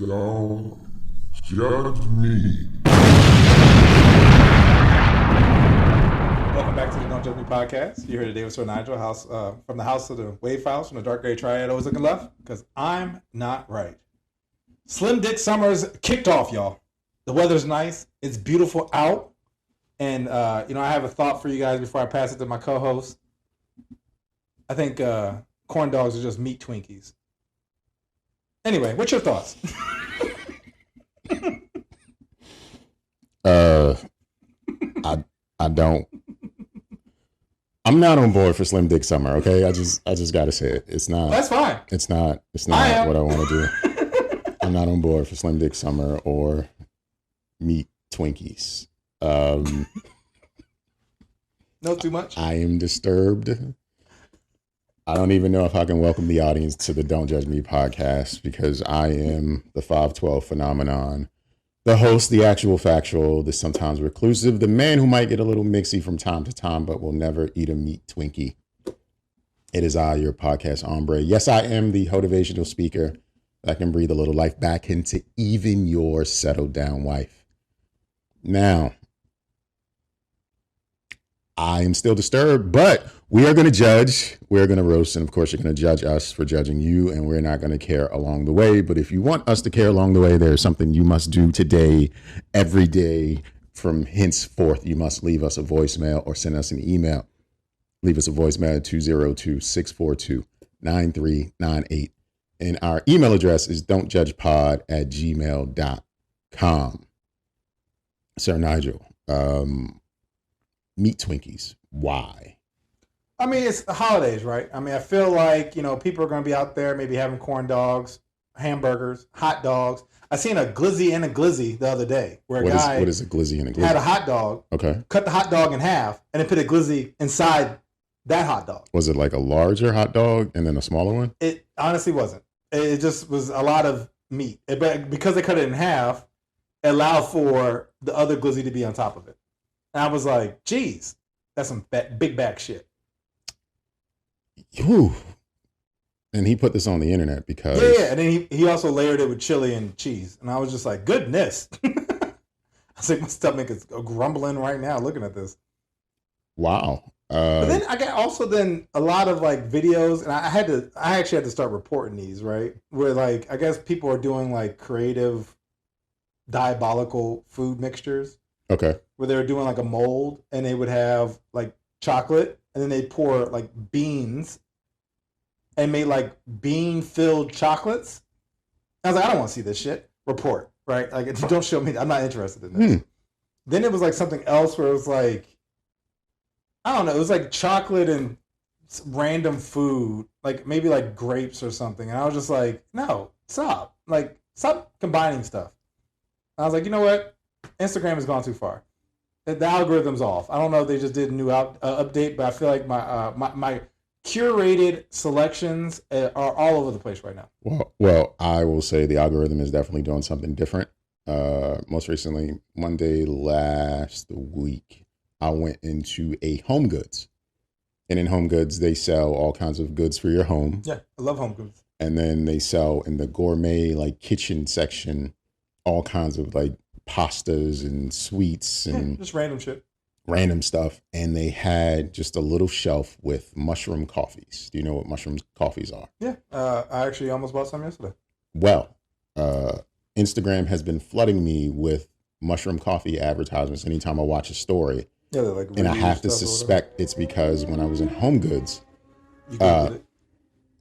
Don't judge me. Welcome back to the Don't Judge Me podcast. You're here today with Sir Nygel, from the house of the Wave Files, from the Dark Gray Triad, always looking left, because I'm not right. Slim Dick Summer's kicked off, y'all. The weather's nice. It's beautiful out. And, I have a thought for you guys before I pass it to my co-host. I think corn dogs are just meat Twinkies. Anyway, what's your thoughts? I don't. I'm not on board for Slim Dick Summer. Okay, I just gotta say it. It's not. That's fine. It's not what I want to do. I'm not on board for Slim Dick Summer or meat Twinkies. No, too much. I am disturbed. I don't even know if I can welcome the audience to the Don't Judge Me podcast because I am the 512 phenomenon, the host, the actual factual, the sometimes reclusive, the man who might get a little mixy from time to time, but will never eat a meat Twinkie. It is I, your podcast hombre. Yes, I am the motivational speaker that can breathe a little life back into even your settled down wife. Now, I am still disturbed, but we are going to judge. We're going to roast. And of course, you're going to judge us for judging you. And we're not going to care along the way. But if you want us to care along the way, there's something you must do today, every day from henceforth. You must leave us a voicemail or send us an email. Leave us a voicemail at 202-642-9398. And our email address is don'tjudgepod@gmail.com. Sir Nygel, meat Twinkies. Why? I mean, it's the holidays, right? I mean, I feel like, people are going to be out there maybe having corn dogs, hamburgers, hot dogs. I seen a glizzy and a glizzy the other day where what is a glizzy and a glizzy? Had a hot dog, okay, cut the hot dog in half, and then put a glizzy inside that hot dog. Was it like a larger hot dog and then a smaller one? It honestly wasn't. It just was a lot of meat. But because they cut it in half, it allowed for the other glizzy to be on top of it. And I was like, geez, that's some big back shit. Whew. And he put this on the internet because... Yeah, and then he also layered it with chili and cheese. And I was just like, goodness. I was like, my stomach is grumbling right now looking at this. Wow. But then I got also then a lot of like videos, and I actually had to start reporting these, right? Where like, I guess people are doing like creative, diabolical food mixtures. Okay. Where they were doing like a mold and they would have like chocolate and then they pour like beans and made like bean filled chocolates. I was like, I don't want to see this shit. Report, right? Like, don't show me. I'm not interested in this. Then it was like something else where it was like, I don't know. It was like chocolate and random food, like maybe like grapes or something. And I was just like, no, stop. Like, stop combining stuff. And I was like, you know what? Instagram has gone too far. The algorithm's off. I don't know if they just did a new update, but I feel like my curated selections are all over the place right now. Well, I will say the algorithm is definitely doing something different. Most recently, Monday last week, I went into a Home Goods. And in Home Goods, they sell all kinds of goods for your home. Yeah, I love Home Goods. And then they sell in the gourmet, like kitchen section, all kinds of like pastas and sweets and just random shit. Random stuff. And they had just a little shelf with mushroom coffees. Do you know what mushroom coffees are? Yeah. I actually almost bought some yesterday. Well, Instagram has been flooding me with mushroom coffee advertisements anytime I watch a story. Yeah, they're like, and I have to suspect it's because when I was in Home Goods, you it?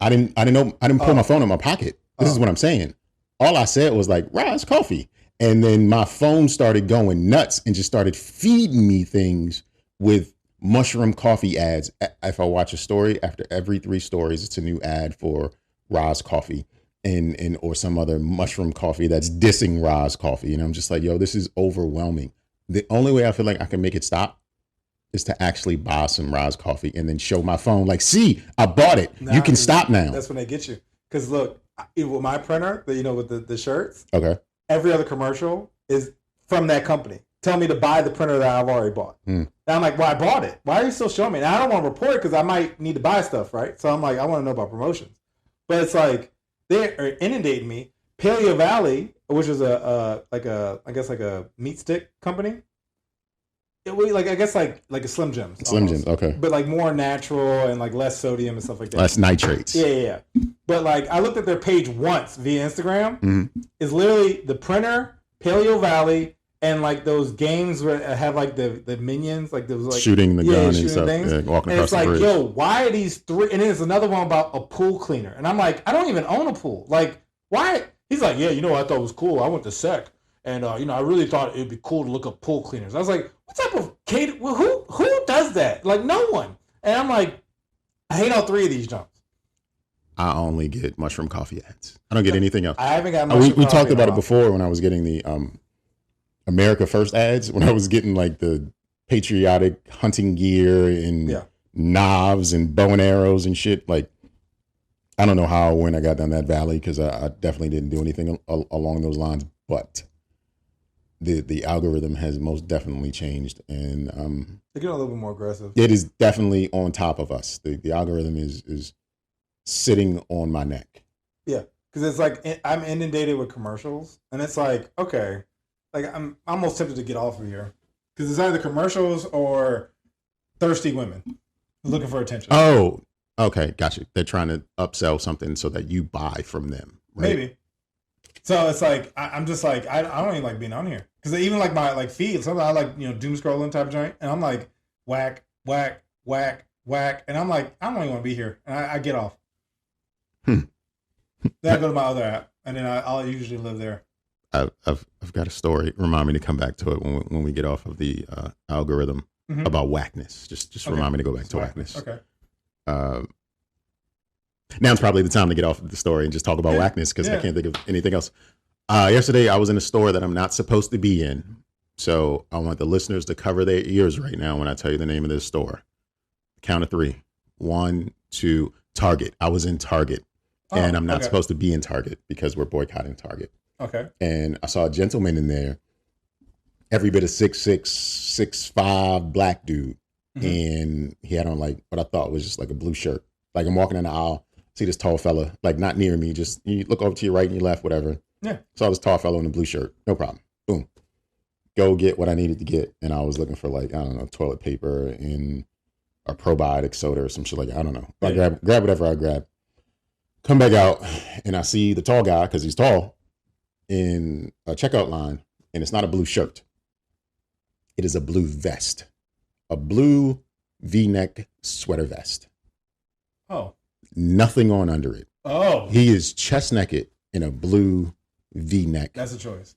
I didn't pull my phone in my pocket. This is what I'm saying. All I said was like, Rise Coffee. And then my phone started going nuts and just started feeding me things with mushroom coffee ads. If I watch a story, after every 3 stories, it's a new ad for Roz Coffee and or some other mushroom coffee that's dissing Roz Coffee. And I'm just like, yo, this is overwhelming. The only way I feel like I can make it stop is to actually buy some Roz Coffee and then show my phone like, see, I bought it. You can stop now. That's when they get you. Because look, with my printer, with the shirts. Okay. Every other commercial is from that company. Tell me to buy the printer that I've already bought. And I'm like, well, I bought it. Why are you still showing me? Now, I don't want to report it because I might need to buy stuff, right? So I'm like, I want to know about promotions. But it's like, they are inundating me Paleo Valley, which is I guess like a meat stick company. It was like I guess like a Slim Jims. Slim Jims, okay. But like more natural and like less sodium and stuff like that. Less nitrates. Yeah. But like I looked at their page once via Instagram. It's literally the printer, Paleo Valley, and like those games where I have like the minions, like those like shooting the gun and stuff, walking and across it's the like, bridge. yo, why are these three? And then there's another one about a pool cleaner, and I'm like, I don't even own a pool. Like, why? He's like, yeah, what I thought was cool. I went to SEC, and I really thought it'd be cool to look up pool cleaners. I was like, what type of who does that? Like, no one. And I'm like, I hate all three of these jumps. I only get mushroom coffee ads. I don't get anything else. I haven't got mushroom we coffee talked about it before when I was getting the America First ads, when I was getting like the patriotic hunting gear and knives and bow and arrows and shit. Like, I don't know how or when I got down that valley, because I definitely didn't do anything along those lines. But the algorithm has most definitely changed, and they're getting a little bit more aggressive. It is definitely on top of us. The algorithm is sitting on my neck. Yeah, because it's like I'm inundated with commercials, and it's like, okay, like I'm almost tempted to get off of here because it's either commercials or thirsty women looking for attention. Oh, okay, gotcha. They're trying to upsell something so that you buy from them, right? Maybe. So it's like I'm just like I don't even like being on here because even like my like feed, sometimes I like doom scrolling type of joint, and I'm like whack, whack, whack, whack, and I'm like I don't even want to be here, and I get off. Then I go to my other app, and then I'll usually live there. I've got a story. Remind me to come back to it when we get off of the algorithm about whackness. Just remind me to go back to whackness. Okay. Now's probably the time to get off of the story and just talk about whackness, because I can't think of anything else. Yesterday, I was in a store that I'm not supposed to be in. So I want the listeners to cover their ears right now when I tell you the name of this store. Count of three. 1, 2, Target. I was in Target. And I'm not supposed to be in Target because we're boycotting Target. Okay. And I saw a gentleman in there, every bit of 6'6", 6'5", black dude. And he had on like what I thought was just like a blue shirt. Like I'm walking in the aisle, see this tall fella, like not near me, just you look over to your right and your left, whatever. Yeah. Saw this tall fella in a blue shirt. No problem. Boom. Go get what I needed to get. And I was looking for like, I don't know, toilet paper and a probiotic soda or some shit like that. I don't know. I grab whatever I grab. Come back out and I see the tall guy, because he's tall, in a checkout line, and it's not a blue shirt. It is a blue vest. A blue V-neck sweater vest. Oh. Nothing on under it. Oh. He is chest naked in a blue V-neck. That's a choice.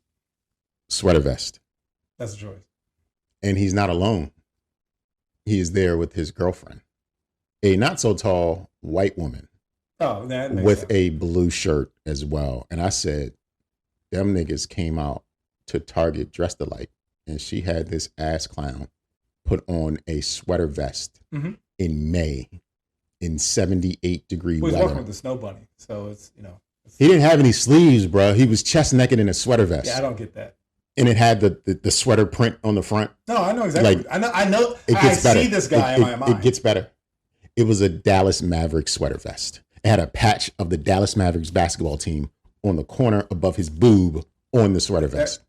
Sweater vest. That's a choice. And he's not alone. He is there with his girlfriend, a not so tall white woman. Oh, that makes with sense. A blue shirt as well. And I said, them niggas came out to Target dressed alike, and she had this ass clown put on a sweater vest in May in 78-degree weather. He's walking with the snow bunny, so it's he didn't have any sleeves, bro. He was chest naked in a sweater vest. Yeah, I don't get that. And it had the sweater print on the front. No, I know exactly. Like, I know. It gets better. See this guy in my mind. It gets better. It was a Dallas Mavericks sweater vest. It had a patch of the Dallas Mavericks basketball team on the corner above his boob on the sweater vest.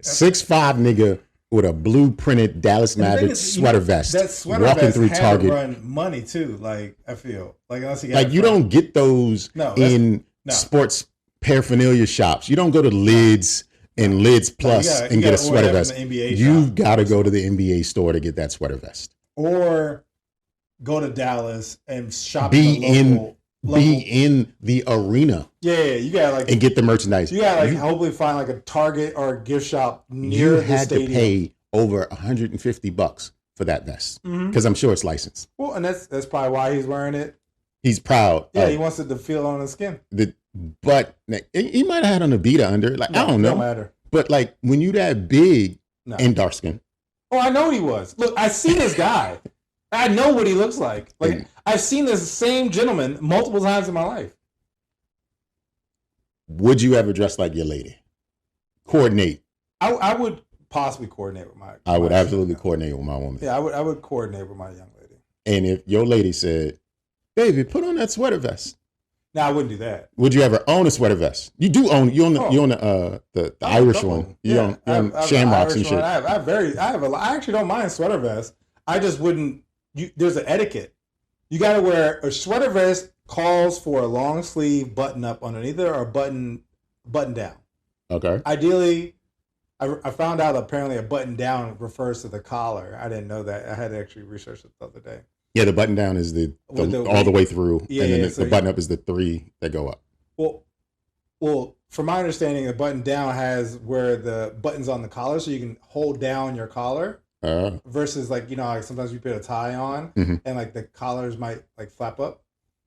6'5" nigga with a blue printed Dallas Mavericks sweater vest. That sweater walking vest through had Target. to run money too. Like I feel like unless you like you don't get those in sports paraphernalia shops. You don't go to Lids and Lids Plus and get a sweater vest. You've got to go to the NBA store to get that sweater vest. Or go to Dallas and shop. Be in the arena. Yeah, you gotta like and get the merchandise. You gotta like hopefully find like a Target or a gift shop near the stadium. You had to pay over $150 for that vest, because I'm sure it's licensed. Well, and that's probably why he's wearing it. He's proud. Yeah, he wants it to feel on his skin. But he might have had on a Vita under. Like I don't know. Don't matter. But like when you that big and dark skin. Oh, I know he was. Look, I see this guy. I know what he looks like. Like I've seen this same gentleman multiple times in my life. Would you ever dress like your lady? Coordinate. I would possibly coordinate with my. I would absolutely coordinate with my woman. Yeah, I would coordinate with my young lady. And if your lady said, "Baby, put on that sweater vest," Now I wouldn't do that. Would you ever own a sweater vest? You do own. You own the Irish one. You own Shamrocks and shit. I actually don't mind sweater vests. I just wouldn't. There's an etiquette. You got to wear a sweater vest. Calls for a long sleeve button up underneath it or button down. Okay. Ideally, I found out apparently a button down refers to the collar. I didn't know that. I had to actually research it the other day. Yeah, the button down is the all the way through, yeah, and then so the button up is the 3 that go up. Well, from my understanding, the button down has where the buttons on the collar, so you can hold down your collar. Versus like like sometimes you put a tie on, and like the collars might like flap up.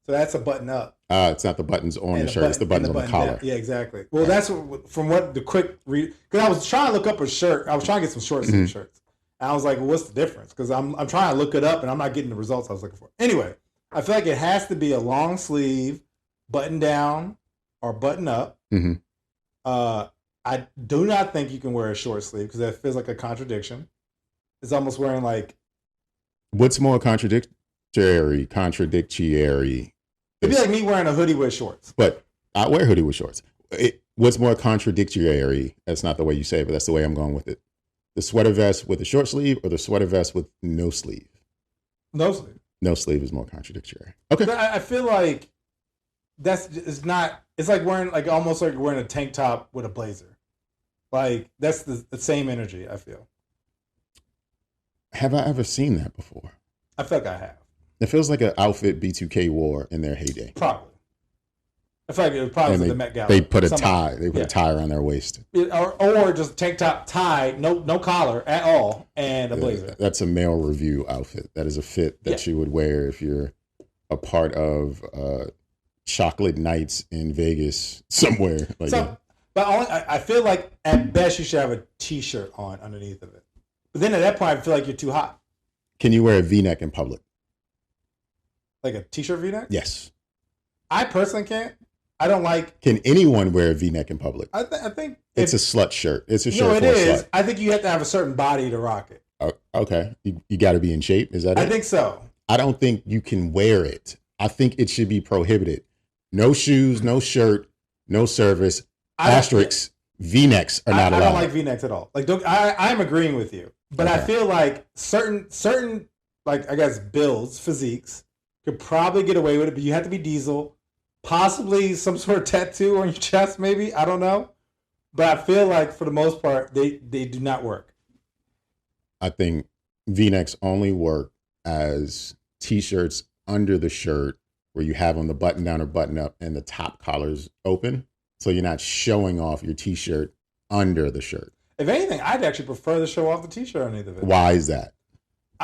So that's a button up. It's not the buttons on the shirt; it's the buttons on the collar. Down. Yeah, exactly. Well, that's from what the quick read. Because I was trying to look up a shirt. I was trying to get some short sleeve shirts, and I was like, well, "What's the difference?" Because I'm trying to look it up, and I'm not getting the results I was looking for. Anyway, I feel like it has to be a long sleeve, button down, or button up. I do not think you can wear a short sleeve because that feels like a contradiction. It's almost wearing like. What's more contradictory? It'd be like me wearing a hoodie with shorts. But I wear hoodie with shorts. What's more contradictory? That's not the way you say it, but that's the way I'm going with it. The sweater vest with a short sleeve or the sweater vest with no sleeve? No sleeve. No sleeve is more contradictory. Okay. But I feel like it's not. It's like wearing almost like wearing a tank top with a blazer. Like that's the same energy. I feel. Have I ever seen that before? I feel like I have. It feels like an outfit B2K wore in their heyday. Probably. I feel like it was probably the Met Gala. They put a tie. They put a tie around their waist. Or just tank top, tie, no collar at all, and a blazer. That's a male review outfit. That is a fit that you would wear if you're a part of chocolate nights in Vegas somewhere. But I feel like at best you should have a T-shirt on underneath of it. But then at that point, I feel like you're too hot. Can you wear a V-neck in public? Like a T-shirt V-neck? Yes. I personally can't. I don't like. Can anyone wear a V-neck in public? I think it's a slut shirt. It's a shirt for a slut. I think you have to have a certain body to rock it. Okay. You got to be in shape. Is that it? I think so. I don't think you can wear it. I think it should be prohibited. No shoes, no shirt, no service. Asterisks. V-necks are not allowed. I don't like V-necks at all. I'm agreeing with you, but I feel like certain like I guess builds, physiques could probably get away with it, but you have to be diesel, possibly some sort of tattoo on your chest, maybe. I don't know, but I feel like for the most part they do not work. I think V-necks only work as T-shirts under the shirt where you have on the button down or button up and the top collar's open. So you're not showing off your T-shirt under the shirt. If anything, I'd actually prefer to show off the T-shirt underneath of it. Why is that?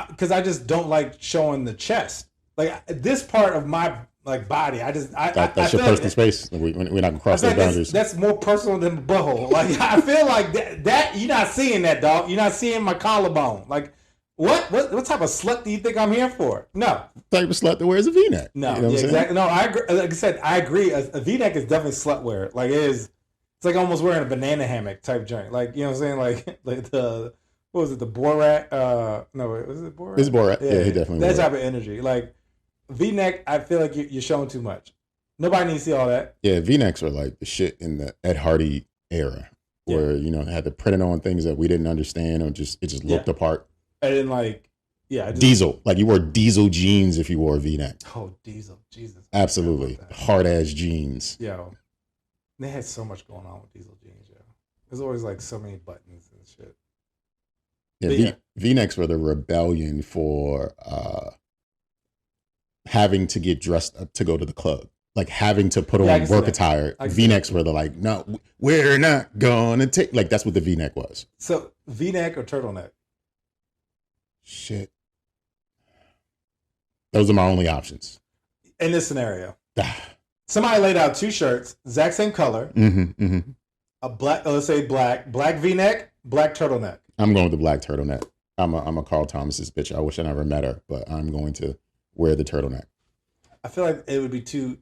Because I just don't like showing the chest. Like this part of my body, that's your personal space. We're not gonna cross those boundaries. That's more personal than the butthole. Like I feel like that you're not seeing that, dog. You're not seeing my collarbone. Like what type of slut do you think I'm here for? No. Type of slut that wears a V-neck. No, you know exactly. No, I agree. Like I said, I agree. A V-neck is definitely slut wear. Like it is. It's like almost wearing a banana hammock type joint. Like you know what I'm saying? Like the what was it? The Borat? No, was it Borat? It's Borat. Yeah, he definitely. That type of energy. Like V-neck, I feel like you're showing too much. Nobody needs to see all that. Yeah, V-necks are like the shit in the Ed Hardy era, where they had to print it on things that we didn't understand, or it just looked apart. And then Diesel. Like you wore Diesel jeans if you wore a V-neck. Oh, Diesel, Jesus. Absolutely, hard ass jeans. Yo, they had so much going on with Diesel jeans. Yo, there's always like so many buttons and shit. Yeah, V-necks were the rebellion for having to get dressed up to go to the club. Like having to put on work attire. V-necks were the like, no, we're not gonna take. Like that's what the V-neck was. So V-neck or turtleneck? Shit. Those are my only options. In this scenario. Somebody laid out 2 shirts, exact same color. A black, let's say black V-neck, black turtleneck. I'm going with the black turtleneck. I'm a Carl Thomas's bitch. I wish I never met her, but I'm going to wear the turtleneck. I feel like it would be too.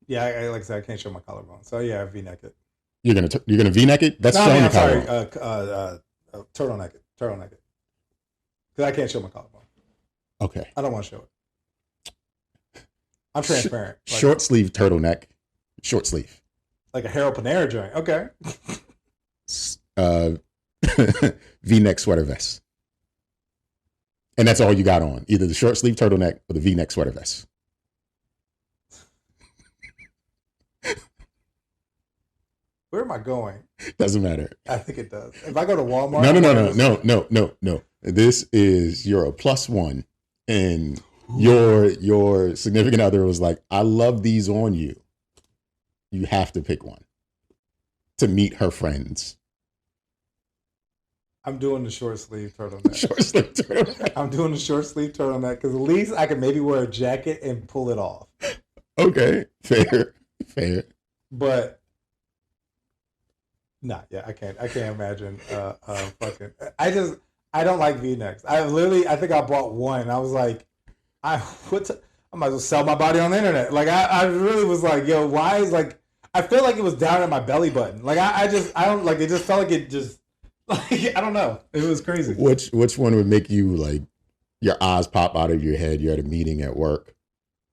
Yeah, like I said, I can't show my collarbone. So yeah, V-neck it. You're gonna V-neck it? That's showing your collarbone. Turtleneck it. Because I can't show my collarbone. Okay. I don't want to show it. I'm transparent. Like, Short sleeve turtleneck. Short sleeve. Like a Harold Panera joint. Okay. V-neck sweater vest. And that's all you got on. Either the short sleeve turtleneck or the V-neck sweater vest. Where am I going? Doesn't matter. I think it does. If I go to Walmart. No. This is, you're a +1. And your significant other was like, I love these on you. You have to pick one to meet her friends. I'm doing the short sleeve turtleneck. Short sleeve turtleneck. I'm doing the short sleeve turtleneck because at least I can maybe wear a jacket and pull it off. Okay, fair. But I can't imagine fucking. I don't like V-necks. I think I bought one. And I was like, I might as well sell my body on the internet. Like I really was like, yo, why is like I feel like it was down at my belly button. Like I don't like it. Just felt like it just like I don't know. It was crazy. Which one would make you like your eyes pop out of your head? You're at a meeting at work,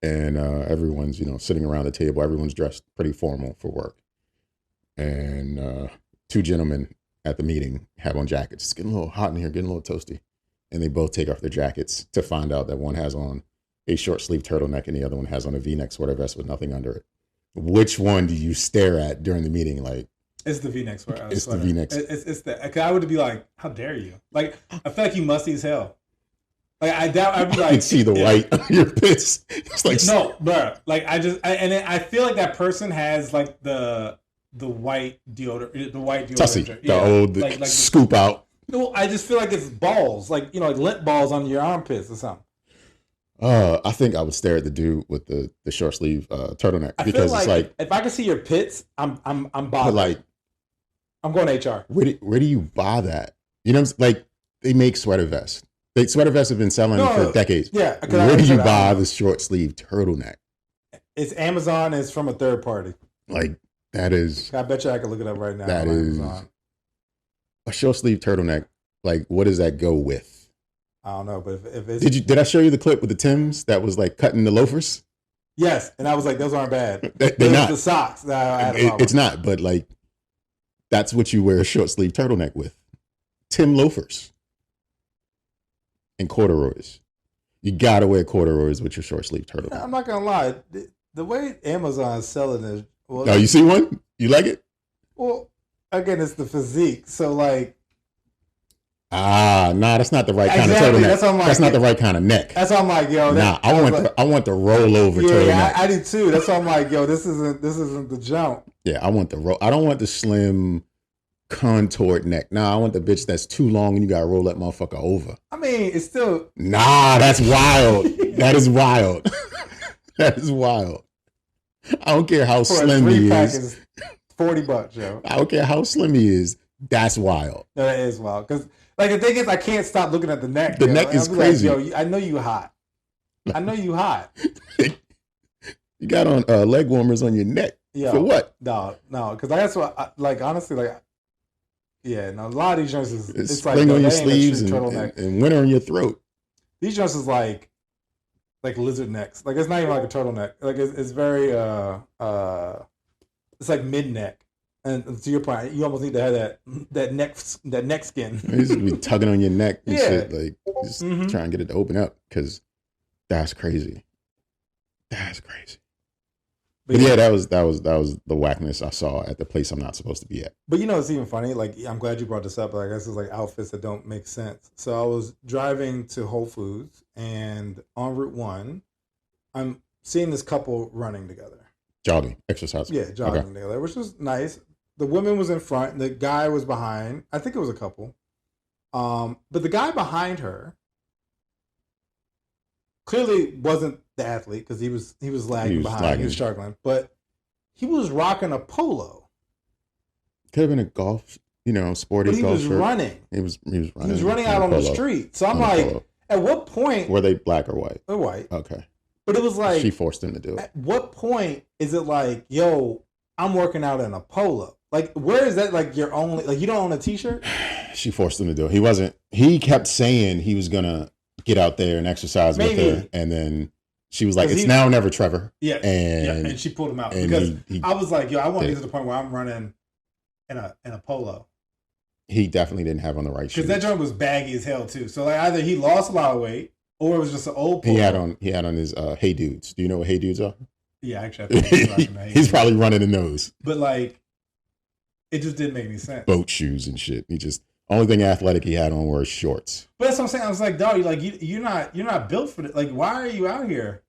and everyone's sitting around the table. Everyone's dressed pretty formal for work, and two gentlemen at the meeting have on jackets. It's getting a little hot in here, getting a little toasty, and they both take off their jackets to find out that one has on a short sleeve turtleneck and the other one has on a V-neck sweater vest with nothing under it. Which one do you stare at during the meeting? Like, it's the V-neck sweater. It's the V-neck. It's the. Cause I would be like, how dare you? Like, I feel like you musty as hell. Like, I doubt I'd be like, you can see the white on your pits. It's like no, bro. Like, I feel like that person has like the white deodorant, Tussie, yeah, the old like scoop out. No, I just feel like it's balls, like like lint balls on your armpits or something. I think I would stare at the dude with the short sleeve turtleneck because it's like if I can see your pits, I'm bothered. Like, I'm going to HR. Where do you buy that? Like they make sweater vests. Sweater vests have been selling for decades. Yeah. Where do you buy the short sleeve turtleneck? It's Amazon. It's from a third party. Like that is. I bet you I can look it up right now. That is Amazon. A short sleeve turtleneck. Like what does that go with? I don't know, but if it's... Did I show you the clip with the Timbs that was like cutting the loafers? Yes, and I was like, those aren't bad. They're not. The socks. It's not, but like that's what you wear a short sleeve turtleneck with. Tim loafers and corduroys. You gotta wear corduroys with your short sleeve turtleneck. I'm not gonna lie, the way Amazon is selling is. Well, oh, you see one? You like it? Well, again, it's the physique, so like. That's not the right kind of turtleneck. That's not the right kind of neck. That's why I'm like, yo. I want the rollover turtleneck. Yeah, I do too. That's why I'm like, yo, this isn't the jump. Yeah, I want the roll. I don't want the slim, contoured neck. Nah, I want the bitch that's too long and you gotta roll that motherfucker over. I mean, it's still. Nah, that's wild. That is wild. That is wild. I don't care how slim he is. $40, yo. I don't care how slim he is. That's wild. No, that is wild because. Like the thing is, I can't stop looking at the neck. The neck is crazy. Like, yo, I know you hot. I know you hot. You got on leg warmers on your neck. Yeah. For what? No, because that's what. Like honestly, like yeah. No, a lot of these joints is it's spring on your sleeves and winter on your throat. These joints is like lizard necks. Like it's not even like a turtleneck. Like it's very it's like mid neck. And to your point, you almost need to have that neck skin. You used to be tugging on your neck and shit, like just trying to get it to open up because that's crazy. That's crazy. But yeah, that was the whackness I saw at the place I'm not supposed to be at. But it's even funny. Like I'm glad you brought this up. Like this is like outfits that don't make sense. So I was driving to Whole Foods and on Route 1, I'm seeing this couple running together. Jogging, exercise. Yeah, jogging together, which was nice. The woman was in front, the guy was behind. I think it was a couple. But the guy behind her clearly wasn't the athlete because he was lagging behind. He was struggling. But he was rocking a polo. Could have been a golf, sporty golf shirt. Running. He was running. He was running out on the street. So I'm like, at what point were they black or white? They're white. Okay. But it was like she forced him to do it. At what point is it like, yo, I'm working out in a polo? Like, where is that? Like, your only, like, you don't own a t-shirt? She forced him to do it. He kept saying he was going to get out there and exercise with her. And then She was like, "It's now or never, Trevor." Yeah, and she pulled him out because I was like, "Yo, I want to get to the point where I'm running in a polo." He definitely didn't have on the right shoes. Because that joint was baggy as hell too. So like either he lost a lot of weight or it was just an old polo. He had on his Hey Dudes. Do you know what Hey Dudes are? Yeah, actually, I think he's probably running in those. But like, it just didn't make any sense. Boat shoes and shit. He just only thing athletic he had on were shorts. But that's what I'm saying. I was like, dog, you're not built for it. Like, why are you out here?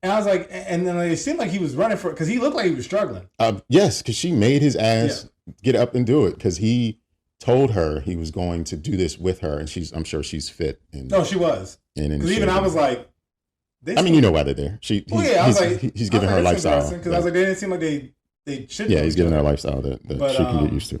And I was like, and then it seemed like he was running for it because he looked like he was struggling. Yes, because she made his ass get up and do it because he told her he was going to do this with her, and I'm sure she's fit. No, she was. Because even I was like, you know why they're there. He's giving her a lifestyle. Because I was like, they didn't seem like they should. Yeah, he's giving her a lifestyle that she can get used to.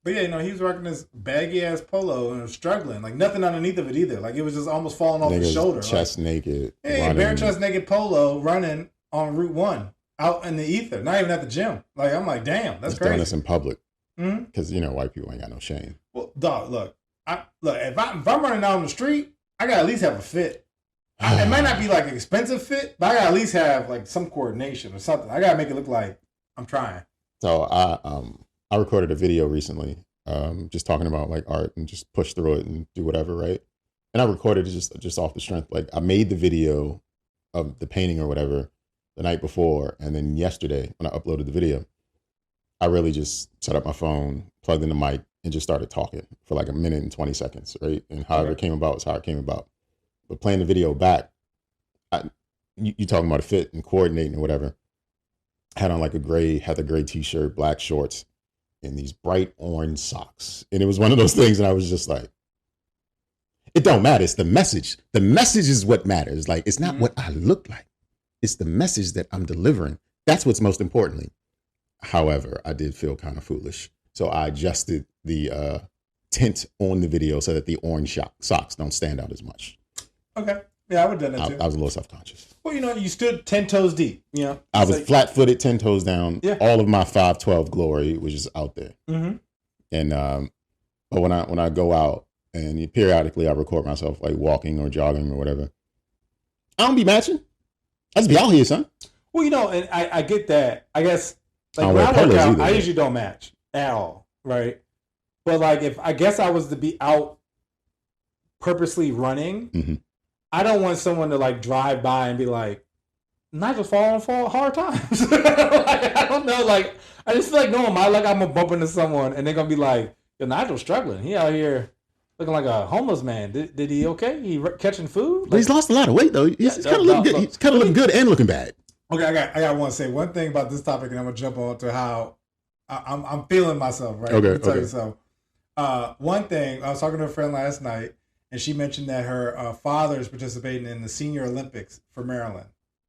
But yeah, he was rocking this baggy ass polo and was struggling. Like nothing underneath of it either. Like it was just almost falling off his shoulder. Chest naked. Hey, bare chest naked polo running on Route 1 out in the ether. Not even at the gym. Like I'm like, damn, that's crazy. Doing this in public. Because white people ain't got no shame. Well, dog, look, if I'm running down the street, I gotta at least have a fit. It might not be like an expensive fit, but I gotta at least have like some coordination or something. I gotta make it look like I'm trying. So I recorded a video recently, just talking about like art and just push through it and do whatever, right? And I recorded it just off the strength. Like I made the video of the painting or whatever the night before, and then yesterday when I uploaded the video, I really just set up my phone, plugged in the mic, and just started talking for like a minute and 20 seconds, right? And however it came about is how it came about. But playing the video back, you talking about a fit and coordinating and whatever. I had on like a gray t-shirt, black shorts, and these bright orange socks. And it was one of those things, and I was just like, it don't matter. It's the message. The message is what matters. Like, it's not what I look like. It's the message that I'm delivering. That's what's most importantly. However, I did feel kind of foolish. So I adjusted the tint on the video so that the orange socks don't stand out as much. Okay. Yeah, I would have done that too. I was a little self-conscious. Well, you stood 10 toes deep, I was flat-footed, 10 toes down. Yeah. All of my 5'12" glory was just out there. Mm-hmm. And but when I go out and periodically I record myself like walking or jogging or whatever, I don't be matching. I just be out here, son. Well, and I get that. I guess like when I work out, I usually don't match at all, right? But like if I was to be out purposely running, I don't want someone to like drive by and be like, Nygel's falling for hard times. Like, I don't know. Like I just feel like I'm gonna bump into someone and they're gonna be like, yo, Nygel's struggling. He out here looking like a homeless man. Did he okay? He catching food? But he's lost a lot of weight though. He's kind of looking good. He's kind of looking good and looking bad. Okay, I got one to say one thing about this topic, and I'm gonna jump on to how I'm feeling myself. Right? Okay. Tell you so. One thing, I was talking to a friend last night, and she mentioned that her father is participating in the Senior Olympics for Maryland.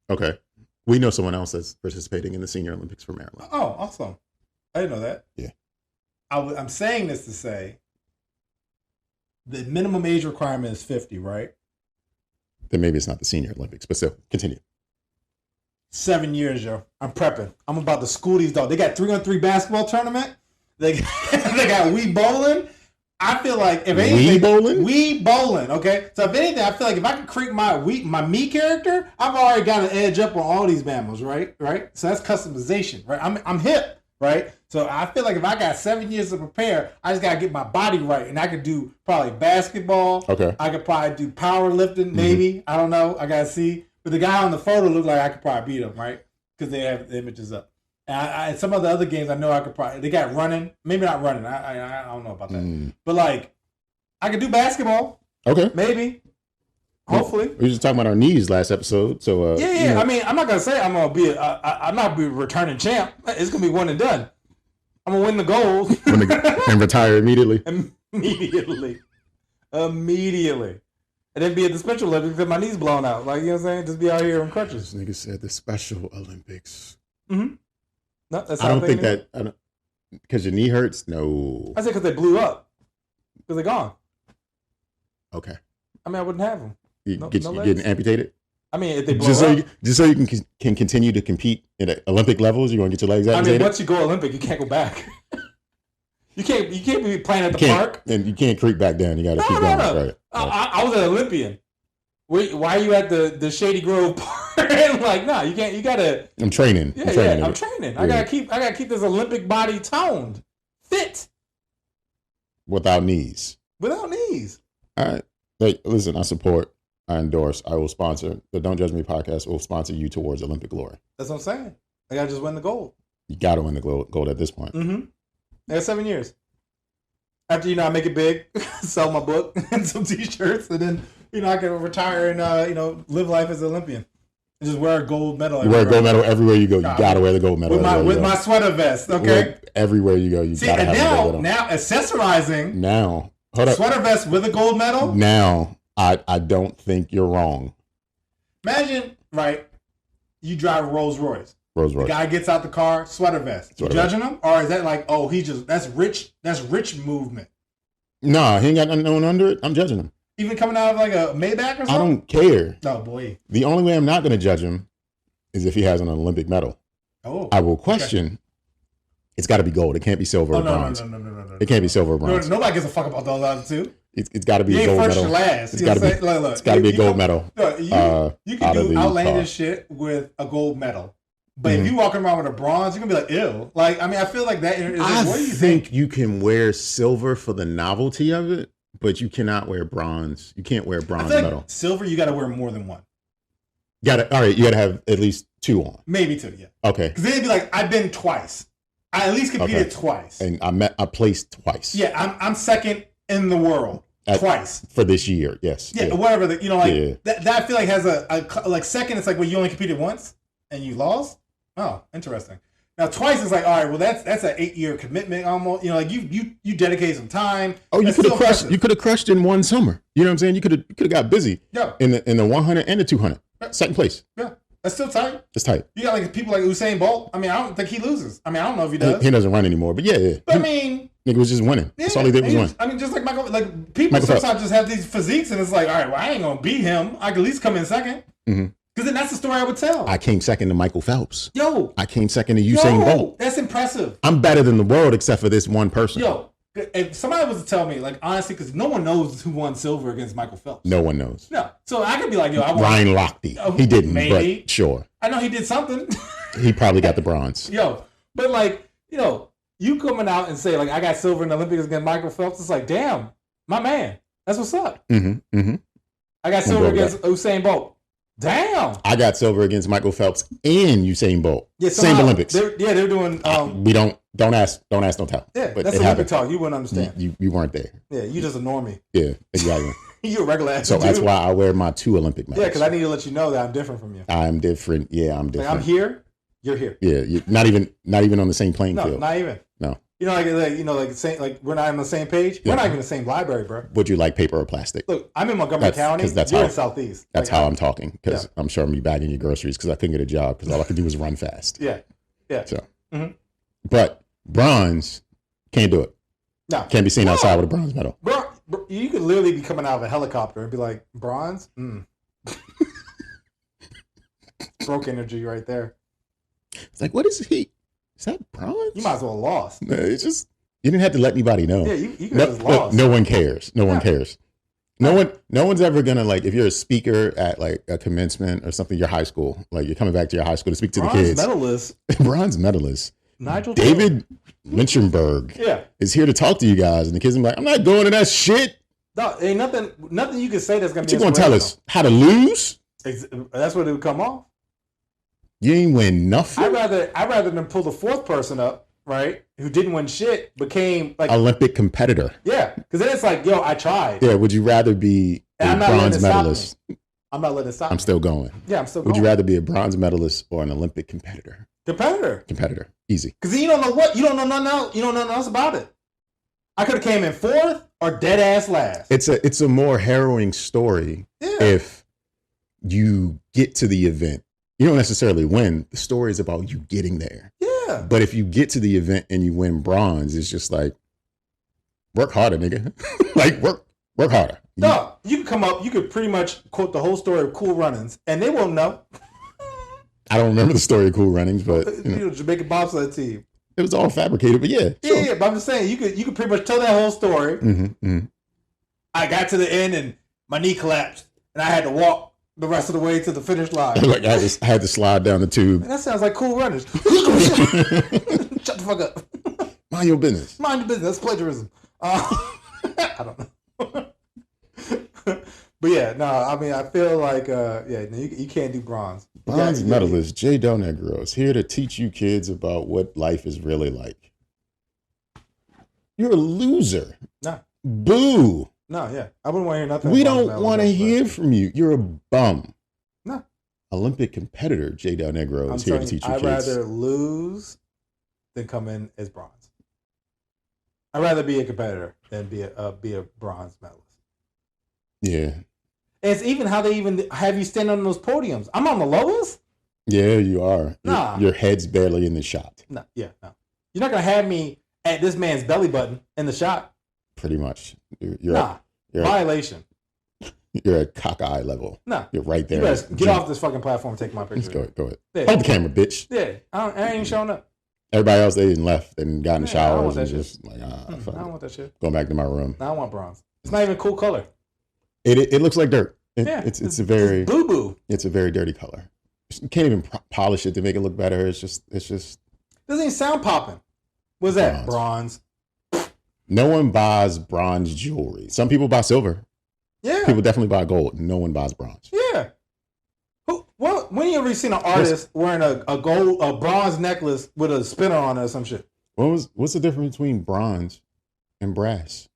Okay, we know someone else that's participating in the Senior Olympics for Maryland. Oh, awesome! I didn't know that. Yeah, I'm saying this to say the minimum age requirement is 50, right? Then maybe it's not the Senior Olympics, but still, continue. 7 years, yo. I'm prepping. I'm about to school these dogs. They got 3-on-3 basketball tournament. They got Wii bowling. I feel like if anything, Wii bowling. Okay, so if anything, I feel like if I can create my me character, I've already got an edge up on all these mammals, right? So that's customization, right? I'm hip, right? So I feel like if I got 7 years to prepare, I just gotta get my body right, and I could do probably basketball. Okay, I could probably do powerlifting, maybe. I don't know. I gotta see. But the guy on the photo looked like I could probably beat him, right? Because they have the images up. And some of the other games I know I could probably. They got running, maybe not running. I don't know about that. But like, I could do basketball. Okay, maybe. Hopefully. We were just talking about our knees last episode, so yeah. I mean, I'm not gonna say I'm gonna be. I'm not be a returning champ. It's gonna be one and done. I'm gonna win the gold and retire immediately. Immediately. And then be at the Special Olympics because my knee's blown out. Like, you know what I'm saying? Just be out here on crutches. This nigga said the Special Olympics. Mm-hmm. No, that's I don't think that... Because your knee hurts? No. I said because they blew up. Because they're gone. Okay. I mean, I wouldn't have them. You getting amputated? I mean, if they blow up... Just so you can continue to compete at Olympic levels, you're going to get your legs amputated? I mean, once you go Olympic, you can't go back. You can't be playing at the park. And you can't creep back down. You got to keep going. No. Right. I was an Olympian. Why are you at the Shady Grove Park? Like, no, you can't. You gotta. I'm training. Yeah, I'm training. Yeah. I gotta keep this Olympic body toned, fit, without knees. without knees. All right. Hey, listen, I endorse, I will sponsor the Don't Judge Me podcast will sponsor you towards Olympic glory. That's what I'm saying. I gotta just win the gold. You got to win the gold at this point. Mm-hmm. I got 7 years. After, I make it big, sell my book and some t-shirts, and then, I can retire and, live life as an Olympian. And just wear a gold medal. You wear a gold medal everywhere you go. You got to wear the gold medal. With my sweater vest, okay? Everywhere you go, you got to have the gold medal. Now, accessorizing. Now, hold up. Sweater vest with a gold medal? Now, I don't think you're wrong. Imagine, right, you drive a Rolls Royce. The guy gets out the car, sweater vest. You judging him? Or is that like, oh, that's rich movement? Nah, he ain't got no one under it. I'm judging him. Even coming out of like a Maybach or something? I don't care. Oh, boy. The only way I'm not going to judge him is if he has an Olympic medal. Oh. I will question. It's got to be gold. It can't be silver or bronze. No. It can't be silver or bronze. Nobody gives a fuck about those other two. It's got to be a gold medal. Last. It's got to be a gold medal. You can do outlandish shit with a gold medal. But if you walking around with a bronze, you're going to be like, ew. Like, I mean, I feel like that is what do you think? You can wear silver for the novelty of it, but you cannot wear bronze. You can't wear bronze medal. Like silver, you got to wear more than one. All right, you got to have at least two on. Maybe two, yeah. Okay. Because then it'd be like, I've been twice. I at least competed twice. And I placed twice. Yeah, I'm second in the world. Twice. For this year, yes. Yeah, whatever. That I feel like has a second, it's like, well, you only competed once and you lost? Oh, interesting. Now twice is like, all right, well that's an 8-year commitment almost. Like you dedicated some time. Oh, you could have crushed in one summer. You know what I'm saying? You could have got busy. Yeah. In the 100 and the 200. Yeah. Second place. Yeah. That's still tight. It's tight. You got like people like Usain Bolt. I mean, I don't think he loses. I mean, I don't know if he does. He doesn't run anymore, but yeah. But I mean, nigga was just winning. That's all he did was win. I mean, just like people sometimes just have these physiques, and it's like, all right, well, I ain't gonna beat him. I can at least come in second. Mm-hmm. Because then that's the story I would tell. I came second to Michael Phelps. Yo. I came second to Usain Bolt. That's impressive. I'm better than the world except for this one person. Yo, if somebody was to tell me, like, honestly, because no one knows who won silver against Michael Phelps. No one knows. No. So I could be like, yo, I won. Ryan Lochte. He didn't, maybe. But sure. I know he did something. He probably got the bronze. Yo, but like, you coming out and say, like, I got silver in the Olympics against Michael Phelps, it's like, damn, my man. That's what's up. Mm-hmm. Mm-hmm. I got silver against Usain Bolt. Damn! I got silver against Michael Phelps and Usain Bolt. Yeah, same Olympics. They're doing. We don't ask, don't tell. Yeah, but that's Olympic talk. You wouldn't understand. You weren't there. Yeah, you just a normie. Yeah, exactly. You a regular ass. So that's why I wear my 2 Olympic medals. Yeah, because I need to let you know that I'm different from you. I'm different. Yeah, I'm different. Like, I'm here. You're here. Yeah, you're not even on the same playing field. No, not even. No. We're not on the same page. Yeah. We're not even in the same library, bro. Would you like paper or plastic? Look, I'm in Montgomery County. You're in Southeast. That's how I'm talking, because I'm sure I'm gonna be bagging your groceries because I couldn't get a job because all I could do was run fast. Yeah. So, but bronze can't do it. No, can't be seen outside with a bronze medal. Bro, you could literally be coming out of a helicopter and be like, bronze. Broke energy right there. It's like, what is he? Is that bronze? You might as well have lost. No, it's just, you didn't have to let anybody know. Yeah, you could have just lost. No one cares. No one cares. No one's ever gonna, like, if you're a speaker at like a commencement or something, your high school, like you're coming back to your high school to speak to the kids. Bronze medalist. Nygel David Lynchburg is here to talk to you guys, and the kids are like, I'm not going to that shit. No, ain't nothing you can say that's gonna be. You gonna tell us how to lose? That's what it would come off. You ain't win nothing. I'd rather than pull the 4th person up, right, who didn't win shit, became like Olympic competitor. Yeah, because then it's like, yo, I tried. Yeah, would you rather be a bronze medalist? I'm not letting it stop. I'm still going. Yeah, I'm still going. Would you rather be a bronze medalist or an Olympic competitor? Competitor. Easy. Because you don't know what, you don't know nothing else. You don't know nothing else about it. I could have came in 4th or dead ass last. It's a more harrowing story if you get to the event. You don't necessarily win. The story is about you getting there. Yeah. But if you get to the event and you win bronze, it's just like, work harder, nigga. Like, work harder. No, you could come up, you could pretty much quote the whole story of Cool Runnings, and they won't know. I don't remember the story of Cool Runnings, but Jamaican bobsled team. It was all fabricated, but yeah. Sure. Yeah, but I'm just saying, you could pretty much tell that whole story. I got to the end and my knee collapsed, and I had to walk the rest of the way to the finish line. Like I had to slide down the tube. Man, that sounds like Cool Runners. Shut the fuck up. Mind your business. Mind your business. That's plagiarism. I don't know. But yeah, no, I mean, I feel like, you can't do bronze. Bronze medalist J. Delnegro is here to teach you kids about what life is really like. You're a loser. No. Boo. No, yeah. I wouldn't want to hear nothing. We don't want to hear from you. You're a bum. No. Olympic competitor J. Delnegro is here to teach you I'd kids. rather lose than come in as bronze. I'd rather be a competitor than be a bronze medalist. Yeah. It's even how they even have you stand on those podiums. I'm on the lowest. Yeah, you are. Nah. Your head's barely in the shot. No. You're not gonna have me at this man's belly button in the shot. Pretty much. You're Violation. You're at cockeye level. No. You're right there. You better get off this fucking platform and take my picture. Go ahead. Yeah. Hold the camera, bitch. Yeah. I ain't showing up. Everybody else, they didn't left and got in the I don't showers want and that just like, fuck I don't it. want that shit. Going back to my room. I want bronze. It's not even a cool color. It looks like dirt. It's a very boo boo. It's a very dirty color. You can't even polish it to make it look better. It's just doesn't even sound popping. What's that? Bronze. No one buys bronze jewelry. Some people buy silver. Yeah. People definitely buy gold. No one buys bronze. Yeah. When you ever seen an artist wearing a bronze necklace with a spinner on it or some shit? What's the difference between bronze and brass?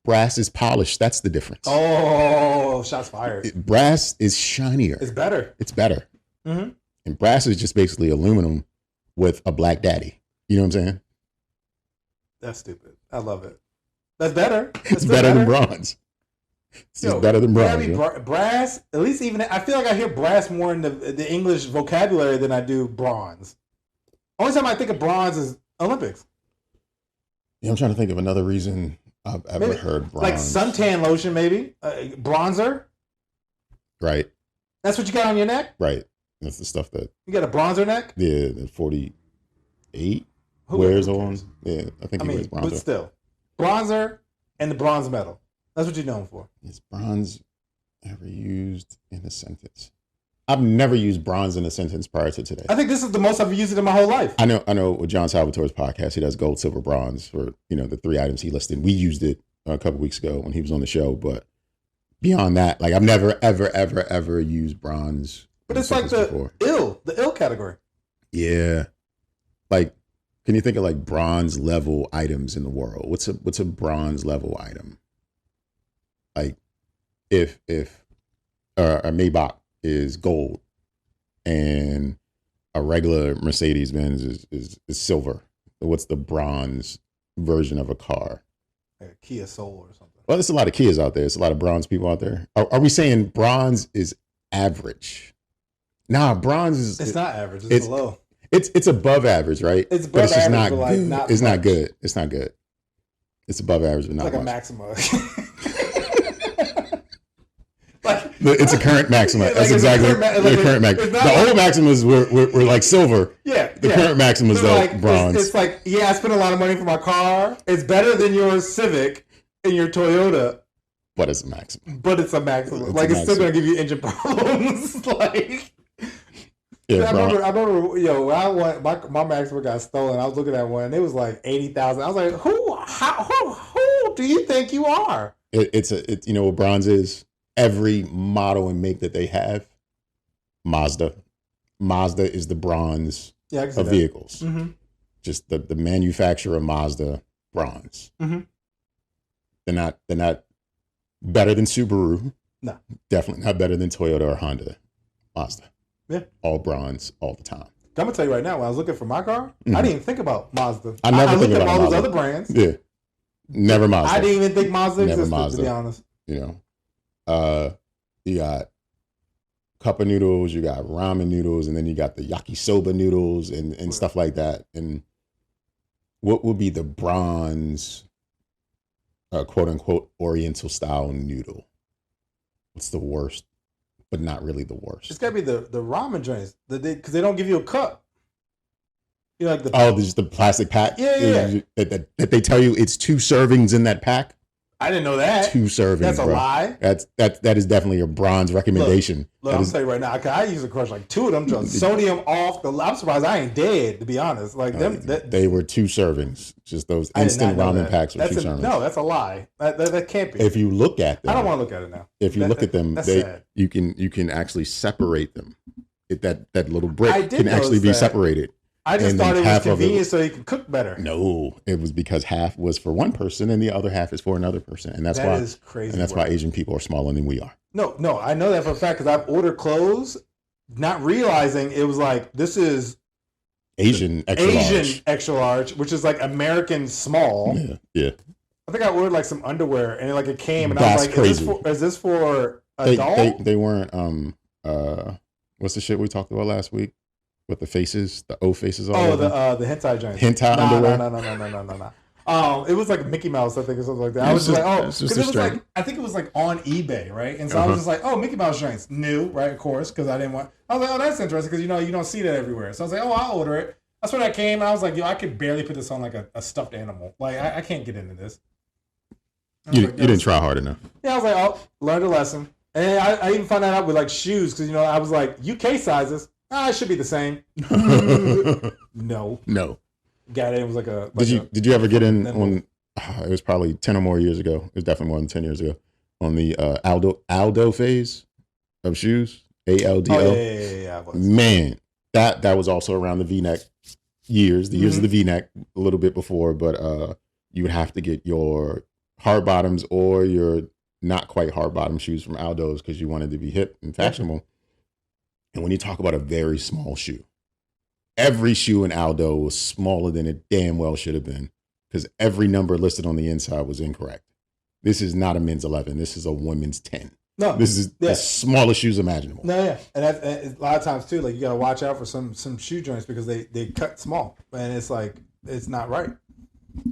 Brass is polished. That's the difference. Oh, shots fired. Brass is shinier. It's better. It's better. Mm-hmm. And brass is just basically aluminum with a black daddy. You know what I'm saying? That's stupid. I love it. That's better. It's better than bronze. It's just better than bronze. Brass, at least even, I feel like I hear brass more in the English vocabulary than I do bronze. Only time I think of bronze is Olympics. Yeah, I'm trying to think of another reason I've ever heard bronze. Like suntan lotion, maybe. Bronzer. Right. That's what you got on your neck? Right. That's the stuff that... You got a bronzer neck? Yeah, the 48 wears on. Yeah, I think he wears bronzer. But still. Bronzer and the bronze medal. That's what you're known for. Is bronze ever used in a sentence? I've never used bronze in a sentence prior to today. I think this is the most I've used it in my whole life. I know with John Salvatore's podcast, he does gold, silver, bronze for, the 3 items he listed. We used it a couple weeks ago when he was on the show, but beyond that, like I've never, ever, ever, ever used bronze. But it's like the ill category. Yeah. Like, can you think of like bronze level items in the world? What's a bronze level item? Like if a Maybach is gold and a regular Mercedes-Benz is silver, what's the bronze version of a car? Like a Kia Soul or something. Well, there's a lot of Kias out there. There's a lot of bronze people out there. Are we saying bronze is average? Nah, bronze is... It's not average. It's below. It's above average, right? It's above it's just average, not but good. not It's much. not good. It's not good. It's above average, but not It's like much. a Maxima. It's a current Maxima. Like That's it's exactly the current Maxima. not The like- old Maximas were like silver. Yeah. The current Maximas, though, like, bronze. It's like, I spent a lot of money for my car. It's better than your Civic and your Toyota, But it's a Maxima. but it's a Maxima. It's Like, a it's still Maxima. going to give you engine problems. Like... Yeah, I remember, when my Maxima got stolen. I was looking at one, and it was like $80,000. I was like, who do you think you are? It's what bronze is? Every model and make that they have, Mazda is the bronze of vehicles. Mm-hmm. Just the manufacturer Mazda bronze. Mm-hmm. They're not better than Subaru. No, definitely not better than Toyota or Honda. Mazda. Yeah, all bronze all the time. I'm gonna tell you right now. When I was looking for my car, I didn't even think about Mazda. I never think looked about at all Mazda. those other brands. Yeah, never Mazda. I didn't even think Mazda Never existed. Mazda. To be honest, you got cup of noodles, you got ramen noodles, and then you got the yakisoba noodles and stuff like that. And what would be the bronze, quote unquote, Oriental style noodle? What's the worst, but not really the worst? it's gotta be the ramen joints because they don't give you a cup. You know, like just the plastic pack. Yeah. That they tell you it's 2 servings in that pack. I didn't know that. 2 servings. That's a bro. lie. That is definitely a bronze recommendation. Look, I'm telling you right now, I used to crush like 2 of them. Just sodium off the. I'm surprised I ain't dead, to be honest. Like they were 2 servings. Just those instant ramen packs were 2 servings. No, that's a lie. That can't be. If you look at them, I don't want to look at it now. If you look at them, you can actually separate them. That little brick can actually be separated. I just thought it was convenient so you can cook better. No, it was because half was for one person and the other half is for another person, and that's why is crazy. And that's why Asian people are smaller than we are. No, I know that for a fact because I've ordered clothes, not realizing it was like this is Asian extra large, which is like American small. Yeah. I think I ordered like some underwear and it came and that's I was like, crazy. Is this for adult? They weren't what's the shit we talked about last week? With the faces, the O faces. All the hentai joints. Hentai underwear. No. It was like Mickey Mouse, I think, or something like that. I was just like, because it was like, I think it was like on eBay, right? And so I was just like, oh, Mickey Mouse joints, new, right? Of course, because I was like, oh, that's interesting, because you don't see that everywhere. So I was like, oh, I'll order it. That's when I came. And I was like, yo, I could barely put this on like a stuffed animal. Like I can't get into this. You didn't try hard enough. Yeah, I was like, oh, learned a lesson, and I even found that out with like shoes, because I was like UK sizes. It should be the same. No. Got it. It was like a. Did you ever get in on? It was probably 10 or more years ago. It was definitely more than 10 years ago. On the Aldo phase of shoes, ALDO. Oh, yeah. Man, that was also around the V-neck years. The years of the V-neck, a little bit before, but you would have to get your hard bottoms or your not quite hard bottom shoes from Aldo's because you wanted to be hip and fashionable. And when you talk about a very small shoe, every shoe in Aldo was smaller than it damn well should have been because every number listed on the inside was incorrect. This is not a men's 11. This is a women's 10. No, this is the smallest shoes imaginable. No, yeah. And a lot of times, too, like you got to watch out for some shoe joints because they cut small. And it's like, it's not right.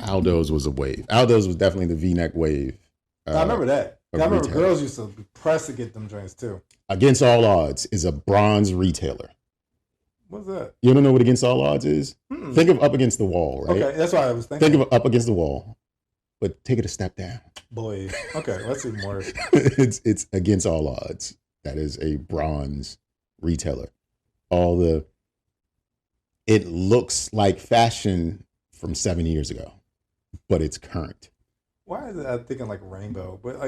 Aldo's was a wave. Aldo's was definitely the V-neck wave. I remember that. I remember girls used to be pressed to get them joints, too. Against All Odds is a bronze retailer. What's that? You don't know what Against All Odds is? Think of Up Against the Wall, right? Okay, that's what I was thinking. Think of Up Against the Wall, but take it a step down. Boy, okay, let's see more. It's Against All Odds. That is a bronze retailer. It looks like fashion from 7 years ago, but it's current. Why is it I'm thinking like Rainbow? But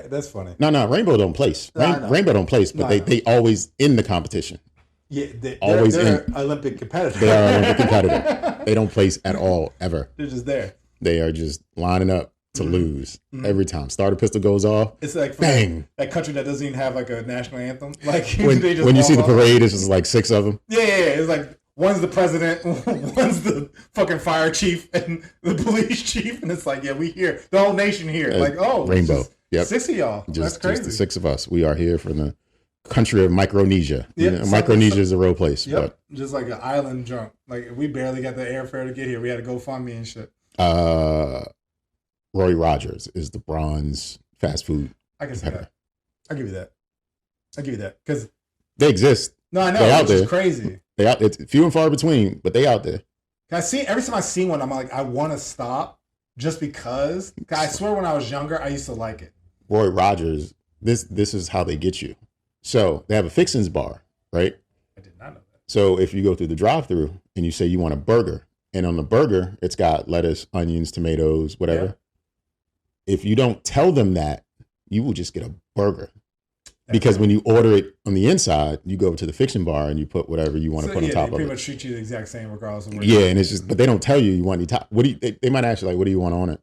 that's funny. No, Rainbow don't place. Rainbow don't place, but they always in the competition. Yeah, they're Olympic competitors. They are Olympic competitor. They don't place at all, ever. They're just there. They are just lining up to lose every time. Starter pistol goes off. It's like bang. That country that doesn't even have like a national anthem. Like when you see the parade, it's just like 6 of them. Yeah. It's like one's the president, one's the fucking fire chief, and the police chief, and it's like, yeah, we here, the whole nation here. Like, oh, Rainbow. Yep. 6 of y'all. That's crazy. Just the 6 of us. We are here from the country of Micronesia. Yep. Micronesia is a real place. Yep. But just like an island drunk. Like we barely got the airfare to get here. We had to go find me and shit. Roy Rogers is the bronze fast food. I can see that. I'll give you that. Because they exist. No, I know. They out there. It's crazy. It's few and far between, but they out there. Every time I see one, I'm like, I want to stop just because. I swear when I was younger, I used to like it. Roy Rogers, this is how they get you. So they have a fixins bar, right? I did not know that. So if you go through the drive-thru and you say you want a burger, and on the burger, it's got lettuce, onions, tomatoes, whatever. Yeah. If you don't tell them that, you will just get a burger. Because when you order it on the inside, you go to the fiction bar and you put whatever you want to put on top of it. They pretty much treat you the exact same regardless of where and it's just, but they don't tell you want any top. What do you? They might ask you like, what do you want on it?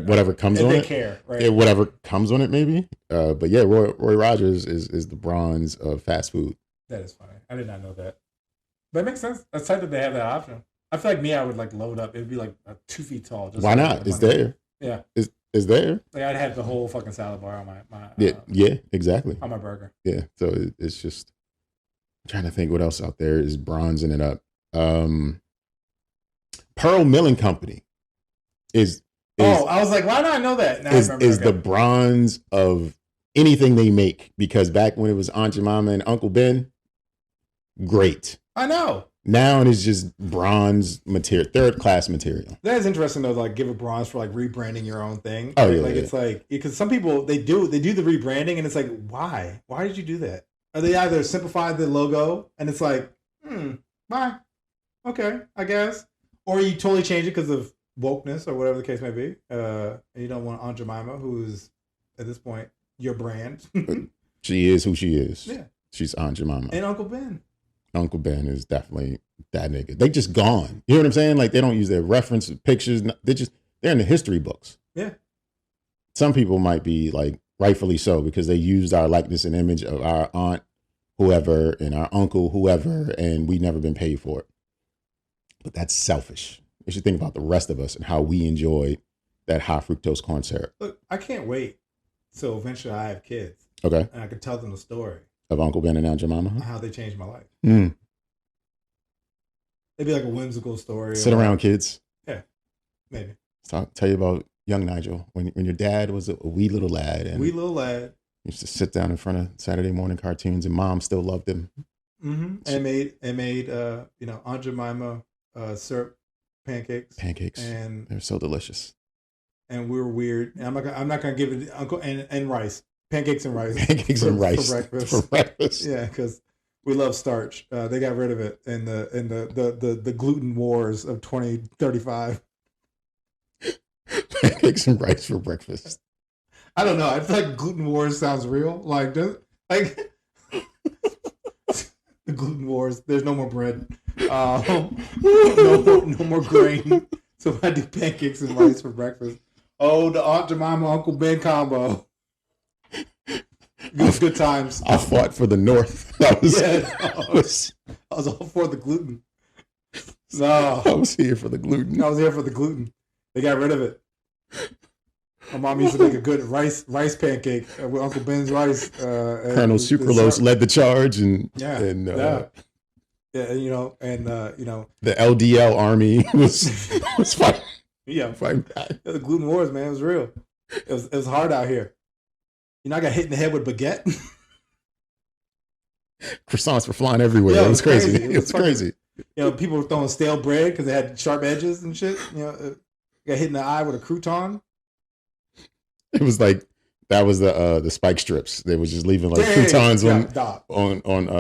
Whatever comes on it. If they care, right? Yeah, whatever comes on it, maybe. But yeah, Roy Rogers is the bronze of fast food. That is funny. I did not know that. But it makes sense. That's tight that they have that option. I feel like I would like load up. It'd be like 2 feet tall. Why not? It's there. Yeah. Is there? Like I'd have the whole fucking salad bar on my yeah, exactly. On my burger. Yeah. So it's just I'm trying to think what else out there is bronzing it up. Pearl Milling Company is I was like, why do I know that? Now is the bronze of anything they make because back when it was Aunt Jemima and Uncle Ben, great. I know. Now it's just bronze material, third class material. That is interesting though. Like give it bronze for like rebranding your own thing. Oh right? yeah, like it's like because some people they do the rebranding and it's like why did you do that? Or they either simplify the logo and it's like why okay I guess, or you totally change it because of wokeness or whatever the case may be. And you don't want Aunt Jemima, who's at this point your brand. She is who she is. Yeah, she's Aunt Jemima. And Uncle Ben. Uncle Ben is definitely that nigga. They just gone. You know what I'm saying? Like they don't use their reference pictures. They're in the history books. Yeah. Some people might be like rightfully so because they used our likeness and image of our aunt, whoever, and our uncle, whoever, and we never been paid for it. But that's selfish. You should think about the rest of us and how we enjoyed that high fructose corn syrup. Look, I can't wait till eventually I have kids. Okay. And I can tell them the story of Uncle Ben and Aunt Jemima. How they changed my life. Mm. It'd be like a whimsical story. Sit around, kids. Yeah, maybe. Tell you about young Nygel when your dad was a wee little lad. And wee little lad. Used to sit down in front of Saturday morning cartoons, and Mom still loved him. Mm-hmm. And made Aunt Jemima syrup pancakes. And they're so delicious. And we were weird. And I'm not gonna give it Uncle and rice. Pancakes and rice. For breakfast. Yeah, because we love starch. They got rid of it in the Gluten Wars of 2035. Pancakes and rice for breakfast. I don't know. I feel like Gluten Wars sounds real. Like the Gluten Wars. There's no more bread. No more grain. So I do pancakes and rice for breakfast. Oh, the Aunt Jemima Uncle Ben combo. Good times. I fought for the North. I was all for the gluten. No, I was here for the gluten. I was here for the gluten. They got rid of it. My mom used to make a good rice pancake with Uncle Ben's rice. Colonel Sucralose led the charge, and the LDL army was fighting. Yeah, fighting back. The Gluten Wars, man, it was real. It was hard out here. I got hit in the head with baguette. Croissants were flying everywhere. It was crazy. It was crazy. People were throwing stale bread because they had sharp edges and shit. Got hit in the eye with a crouton. It was like that was the spike strips. They was just leaving like croutons on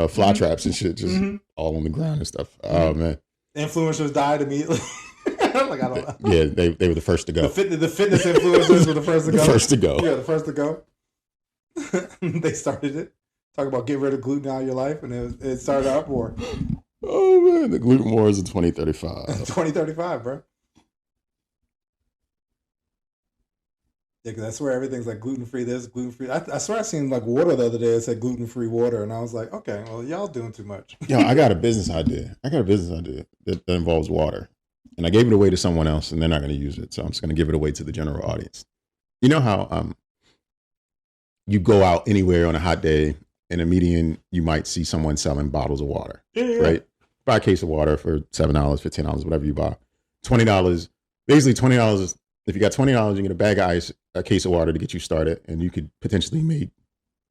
fly traps and shit, just all on the ground and stuff. Oh man! Influencers died immediately. Like, I don't know. Yeah, they were the first to go. The fitness influencers were the first to go. First to go. Yeah, the first to go. They started it. Talk about get rid of gluten out of your life, and it started an uproar. Oh man, the Gluten Wars in 2035. 2035, bro. Yeah, because I swear everything's like gluten free. This gluten free. I swear I seen like water the other day. It said gluten free water, and I was like, okay, well y'all doing too much. Yo, I got a business idea. That involves water, and I gave it away to someone else, and they're not going to use it, so I'm just going to give it away to the general audience. You know how you go out anywhere on a hot day, in a median, you might see someone selling bottles of water, right? Buy a case of water for $7, $15, whatever you buy. $20, basically $20. If you got $20, you get a bag of ice, a case of water to get you started, and you could potentially make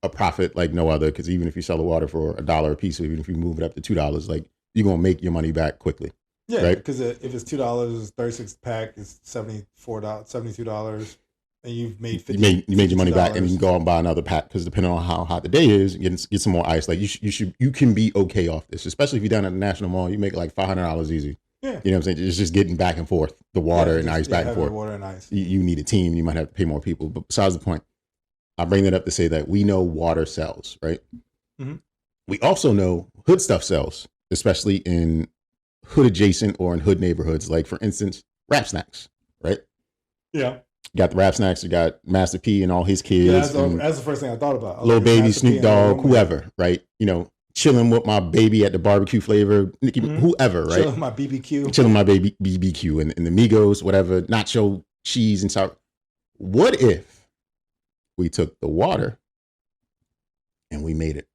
a profit like no other. Because even if you sell the water for $1 a piece, or even if you move it up to $2, like you're gonna make your money back quickly. Yeah, right? Because if it's $2, it's 36 pack, it's $72, and you've made $50. You made your money back, and you can go out and buy another pack. Because depending on how hot the day is, get some more ice. Like you can be okay off this, especially if you're down at the National Mall. You make like $500 easy. Yeah. You know what I'm saying? It's just getting back and forth, the water and ice back and forth. Water and ice. You need a team. You might have to pay more people. But besides the point, I bring that up to say that we know water sells, right? Mm-hmm. We also know hood stuff sells, especially in hood adjacent or in hood neighborhoods. Like, for instance, Rap Snacks, right? Yeah. You got the Rap Snacks. You got Master P and all his kids. Yeah, that's the first thing I thought about. Lil Baby, Snoop Dogg, whoever, right? Chilling with my baby at the barbecue flavor, whoever, right? Chilling my BBQ. Chilling my baby BBQ and the Migos, whatever, nacho cheese and sour. What if we took the water and we made it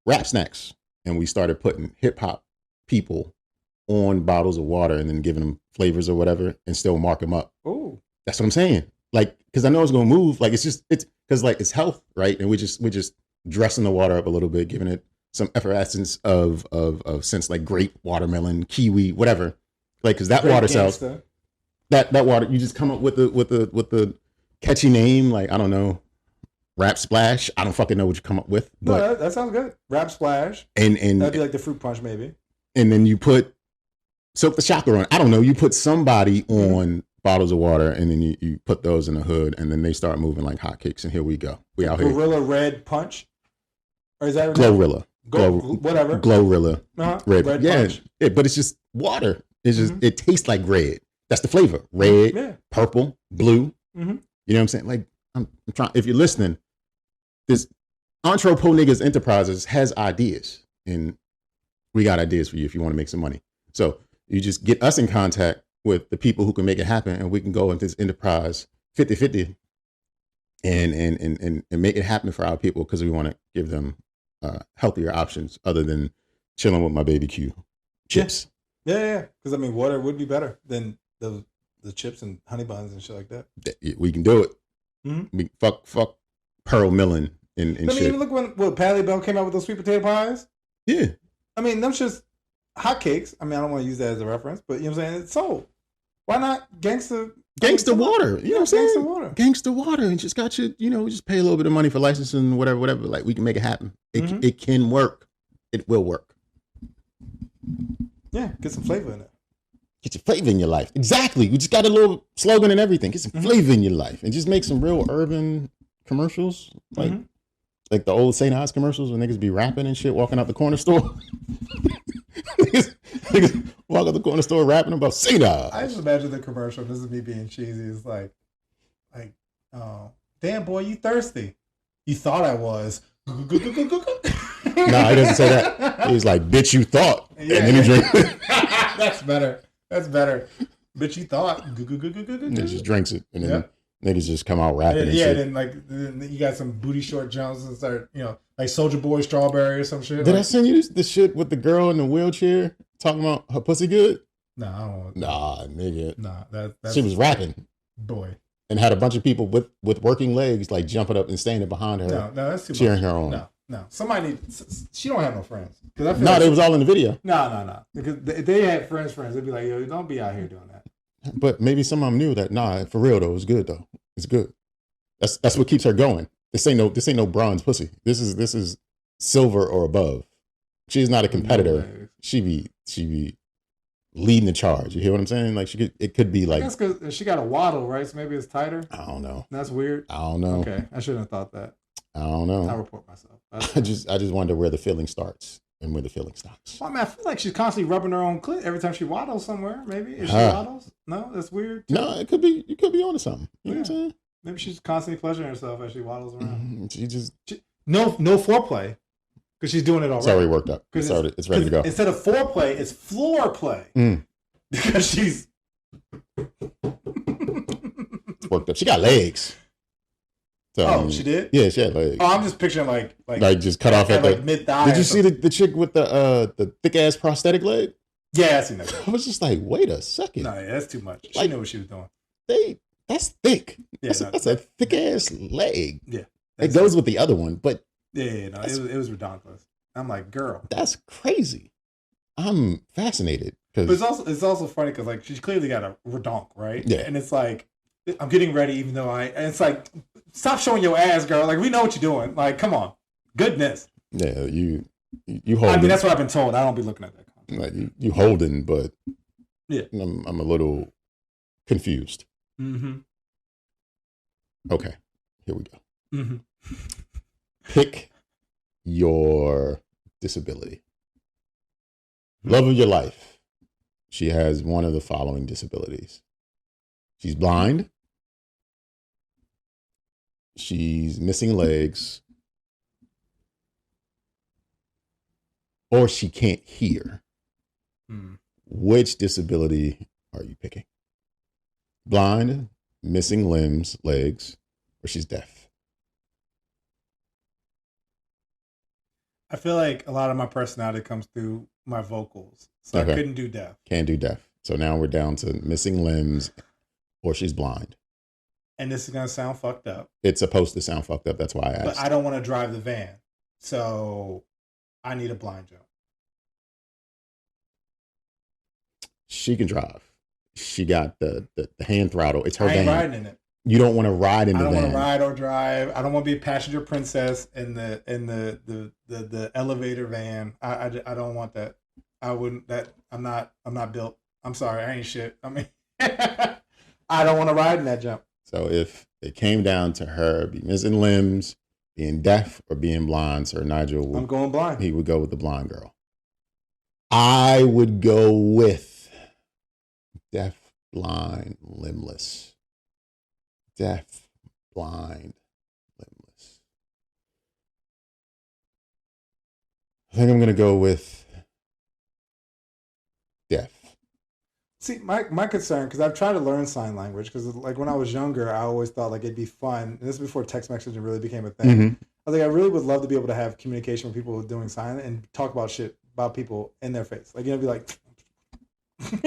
Rap Snacks, and we started putting hip hop people on bottles of water and then giving them flavors or whatever and still mark them up? Oh, that's what I'm saying. Like, because I know it's gonna move. Like, it's because like it's health, right? And we're just dressing the water up a little bit, giving it some effervescence of scents like grape, watermelon, kiwi, whatever. Like, because that Great water sells. gangster. That water, you just come up with the catchy name, like, I don't know, Rap Splash. I don't fucking know what you come up with. But No, that sounds good. Rap Splash. and That'd be like the fruit punch, maybe. and then you put Silk the Shocker on. I don't know. You put somebody on bottles of water, and then you put those in the hood, and then they start moving like hotcakes. And here we go. We out here. Gorilla Red Punch, or is that Glorilla. whatever? Glorilla. Red. Punch. Yeah, but it's just water. It's just it tastes like red. That's the flavor. Red, purple, blue. You know what I'm saying? Like, I'm trying. If you're listening, this Entrepot Niggas Enterprises has ideas, and we got ideas for you if you want to make some money. So you just get us in contact with the people who can make it happen, and we can go into this enterprise 50-50 and make it happen for our people, because we want to give them healthier options other than chilling with my baby Q chips. Yeah. Because I mean, water would be better than the chips and honey buns and shit like that. We can do it. We fuck Pearl Millen and I mean, shit. even look when Pally Bell came out with those sweet potato pies. Yeah. I mean, them just hotcakes. I mean, I don't want to use that as a reference, but you know what I'm saying? It's sold. Why not gangsta water? You know what I'm saying? Gangsta water. Gangsta water. And just got you, just pay a little bit of money for licensing, whatever. Like, we can make it happen. It can work. It will work. Yeah, get some flavor in it. Get your flavor in your life. Exactly. We just got a little slogan and everything. Get some flavor in your life. And just make some real urban commercials. Like the old St. Ives commercials when niggas be rapping and shit, walking out the corner store. niggas walk out the corner store rapping about St. Ives. I just imagine the commercial. This is me being cheesy. It's like, damn boy, you thirsty? You thought I was. Nah, he doesn't say that. He's like, bitch, you thought. Yeah. And then he drinks. That's better. Bitch, you thought. And then just drinks it. And then niggas just come out rapping and shit. Then you got some booty short Jones and start, like Soldier Boy Strawberry or some shit. Did I send you this shit with the girl in the wheelchair talking about her pussy good? No, I don't want Nah, nigga. Nah, that's she was rapping. Boy. And had a bunch of people with working legs like jumping up and standing behind her. No, that's too cheering much. her on. No. Somebody needs. She don't have no friends. No, it was all in the video. No. Because if they had friends, they'd be like, yo, don't be out here doing that. But maybe some of them knew that. Nah, for real though, it's good though. It's good. That's what keeps her going. This ain't no bronze pussy. This is silver or above. She's not a competitor. No, She be leading the charge. You hear what I'm saying? Like it could be like. That's because she got a waddle, right? So maybe it's tighter. I don't know. That's weird. I don't know. Okay, I shouldn't have thought that. I don't know. I report myself. I just wonder where the feeling starts and where the feeling stops. Well, I mean, I feel like she's constantly rubbing her own clit every time she waddles somewhere. Maybe if she waddles. No, that's weird. Too. No, it could be. You could be onto something. You know what I'm saying? Maybe she's constantly pleasuring herself as she waddles around. No foreplay because she's doing it already. It's already worked up. It's ready to go. Instead of foreplay, it's floor play because she's it's worked up. She got legs. So, she did? Yeah, she had legs. Oh, I'm just picturing like just cut off at like mid thigh. Did you see the chick with the thick ass prosthetic leg? Yeah, I seen that. I was just like, wait a second. No, that's too much. She knew what she was doing. That's thick. Yeah, that's a thick ass leg. Yeah, it goes with the other one, but it was ridiculous. I'm like, girl, that's crazy. I'm fascinated but it's also funny because like she's clearly got a redonk, right? Yeah, and it's like I'm getting ready, even though and it's like, stop showing your ass, girl. Like we know what you're doing. Like, come on, goodness. Yeah, you hold. I mean, that's what I've been told. I don't be looking at that. Like you holding, but yeah, I'm a little confused. Mm-hmm. Okay, here we go. Mm-hmm. Pick your disability. Love of your life. She has one of the following disabilities. She's blind. She's missing legs. Or she can't hear. Which disability are you picking? Blind, missing limbs, legs, or she's deaf? I feel like a lot of my personality comes through my vocals. So I couldn't do deaf. Can't do deaf. So now we're down to missing limbs or she's blind. And this is going to sound fucked up. It's supposed to sound fucked up. That's why I asked. But I don't want to drive the van. So I need a blind jump. She can drive. She got the hand throttle. It's her I ain't van. riding in it. You don't want to ride in I the don't van. want to ride or drive. I don't want to be a passenger princess in the elevator van. I don't want that. I wouldn't. That I'm not built. I'm sorry. I ain't shit. I mean, I don't want to ride in that jump. So if it came down to her be missing limbs, being deaf, or being blind, Sir Nygel would, I'm going blind. he would go with the blind girl. I would go with deaf, blind, limbless. Deaf, blind, limbless. I think I'm going to go with deaf. See, my concern, because I've tried to learn sign language, because like when I was younger, I always thought like it'd be fun. And this is before text messaging really became a thing. Mm-hmm. I was like, I really would love to be able to have communication with people doing sign and talk about shit about people in their face. Like, you know, be like,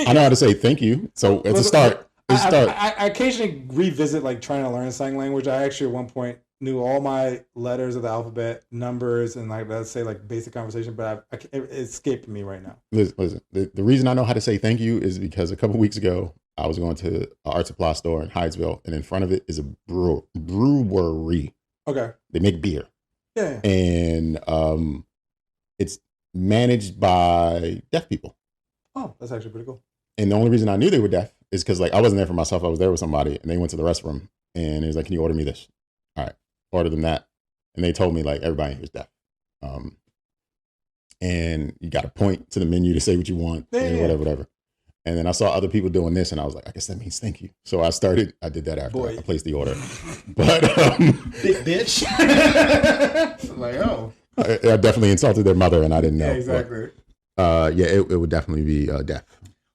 I know how to say thank you. So it's a start. I occasionally revisit like trying to learn sign language. I actually at one point knew all my letters of the alphabet, numbers, and like let's say like basic conversation, but it escaped me right now. Listen, the reason I know how to say thank you is because a couple weeks ago I was going to an art supply store in Hydesville, and in front of it is a brewery. Okay. They make beer. Yeah. And it's managed by deaf people. Oh, that's actually pretty cool. And the only reason I knew they were deaf is because like I wasn't there for myself. I was there with somebody, and they went to the restroom, and he was like, "Can you order me this?" All right, order them that, and they told me like everybody here is deaf, and you got to point to the menu to say what you want, and whatever. And then I saw other people doing this, and I was like, I guess that means thank you. So I did that after I placed the order. But big bitch. Like, oh, I definitely insulted their mother, and I didn't know. Yeah, exactly. But, it would definitely be deaf.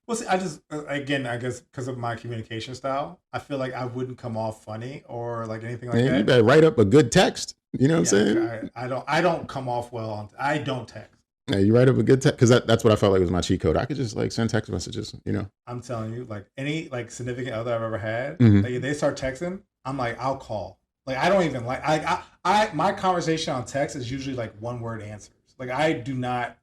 Well, see, I just again, I guess because of my communication style, I feel like I wouldn't come off funny or like anything like that. You better write up a good text. You know what I'm saying? I don't come off well I don't text. Yeah, you write up a good text because that's what I felt like was my cheat code. I could just like send text messages. You know. I'm telling you, like any like significant other I've ever had, Mm-hmm. like if they start texting, I'm like, I'll call. Like I don't even like I my conversation on text is usually like one word answers. Like I do not,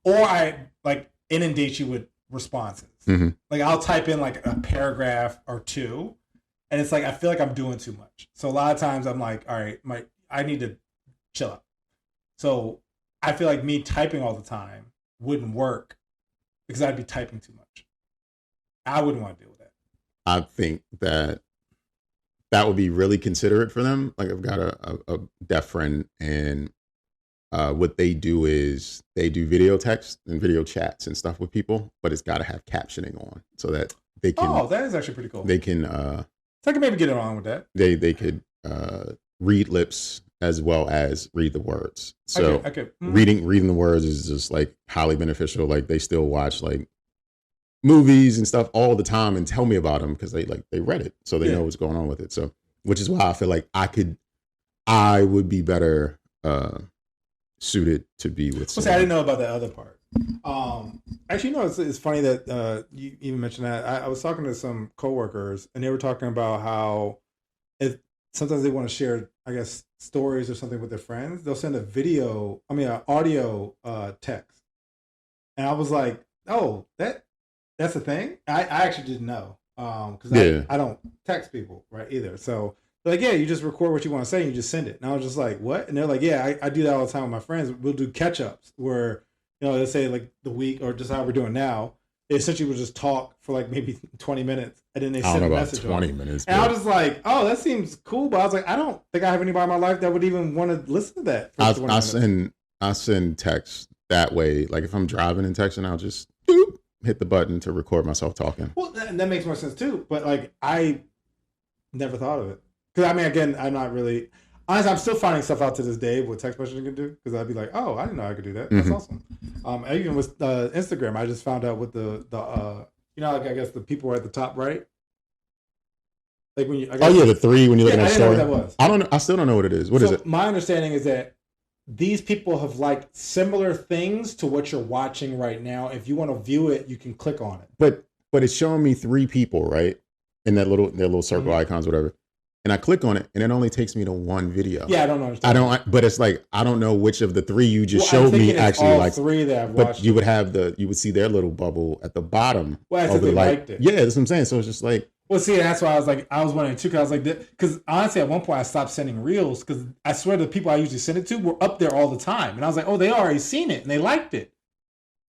or I like inundate you with responses. Mm-hmm. Like I'll type in like a paragraph or two, and it's like I feel like I'm doing too much. So a lot of times I'm like, all right, I need to chill out. So I feel like me typing all the time wouldn't work because I'd be typing too much. I wouldn't want to deal with that. I think that would be really considerate for them. Like I've got a deaf friend, and what they do is they do video text and video chats and stuff with people, but it's got to have captioning on so that they can. Oh, that is actually pretty cool. They can. So I can maybe get along with that. They could read lips as well as read the words. So okay. Mm-hmm. reading the words is just like highly beneficial. Like they still watch like movies and stuff all the time and tell me about them because they read it, so they know what's going on with it. So which is why I feel like I would be better suited to be with someone. See, I didn't know about that other part. Actually, it's funny that you even mentioned that. I was talking to some coworkers, and they were talking about how if sometimes they want to share, I guess, stories or something with their friends, they'll send an audio text. And I was like, oh, that's a thing? I actually didn't know. Because I don't text people, right, either. So they're like, yeah, you just record what you want to say and you just send it. And I was just like, what? And they're like, yeah, I do that all the time with my friends. We'll do catch-ups where, let's say like the week or just how we're doing now. They essentially would just talk for like maybe 20 minutes and then they send a message. 20 minutes. And I was just like, oh, that seems cool. But I was like, I don't think I have anybody in my life that would even want to listen to that. I send texts that way. Like if I'm driving and texting, I'll just hit the button to record myself talking. Well, that makes more sense too. But like, I never thought of it. Because I mean, again, I'm not really... Honestly, I'm still finding stuff out to this day what text messaging can do. Because I'd be like, oh, I didn't know I could do that. That's awesome. Even with Instagram, I just found out with the I guess the people are at the top right. Like when you... the three when you're looking at a story. I didn't know what that was. I don't know. I still don't know what it is. What is it? My understanding is that these people have liked similar things to what you're watching right now. If you want to view it, you can click on it. But it's showing me three people, right? In that little circle icons, whatever. and I click on it, and it only takes me to one video. Yeah, I don't know. But it's like I don't know which of the three you just Well, showed me actually all like. three that I've But watched. you would see their little bubble at the bottom. Well, I said they liked it. Yeah, that's what I'm saying. So it's just like. Well, see, that's why I was wondering too, because I was like, because honestly, at one point I stopped sending reels because I swear the people I usually send it to were up there all the time, and I was like, oh, they already seen it and they liked it.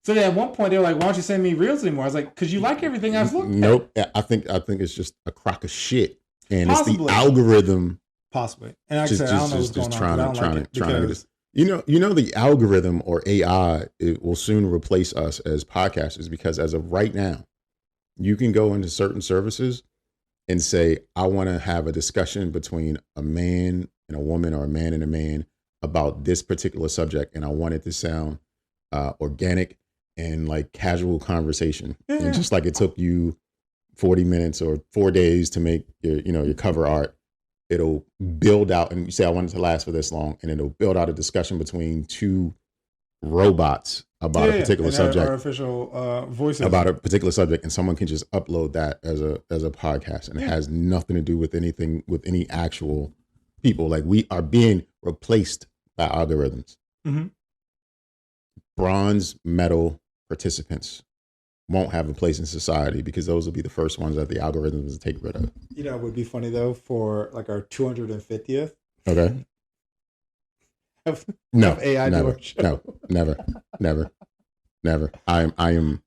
So then at one point they were like, why don't you send me reels anymore? I was like, because you like everything I've looked at. Nope. I think it's just a crock of shit, and Possibly. It's the algorithm. Possibly, and like I said, I don't know what's going on. Trying to. You know, the algorithm or AI it will soon replace us as podcasters because as of right now, you can go into certain services and say, I want to have a discussion between a man and a woman or a man and a man about this particular subject. And I want it to sound organic and like casual conversation. Yeah. And just like it took you 40 minutes or 4 days to make your cover art, it'll build out and you say, I want it to last for this long. And it'll build out a discussion between two robots about a particular subject, artificial voices about a particular subject, and someone can just upload that as a podcast, and it has nothing to do with anything with any actual people. Like we are being replaced by algorithms. Mm-hmm. Bronze medal participants won't have a place in society because those will be the first ones that the algorithms will take rid of. You know, it would be funny though for like our 250th. Okay. No, AI never. No, never. I am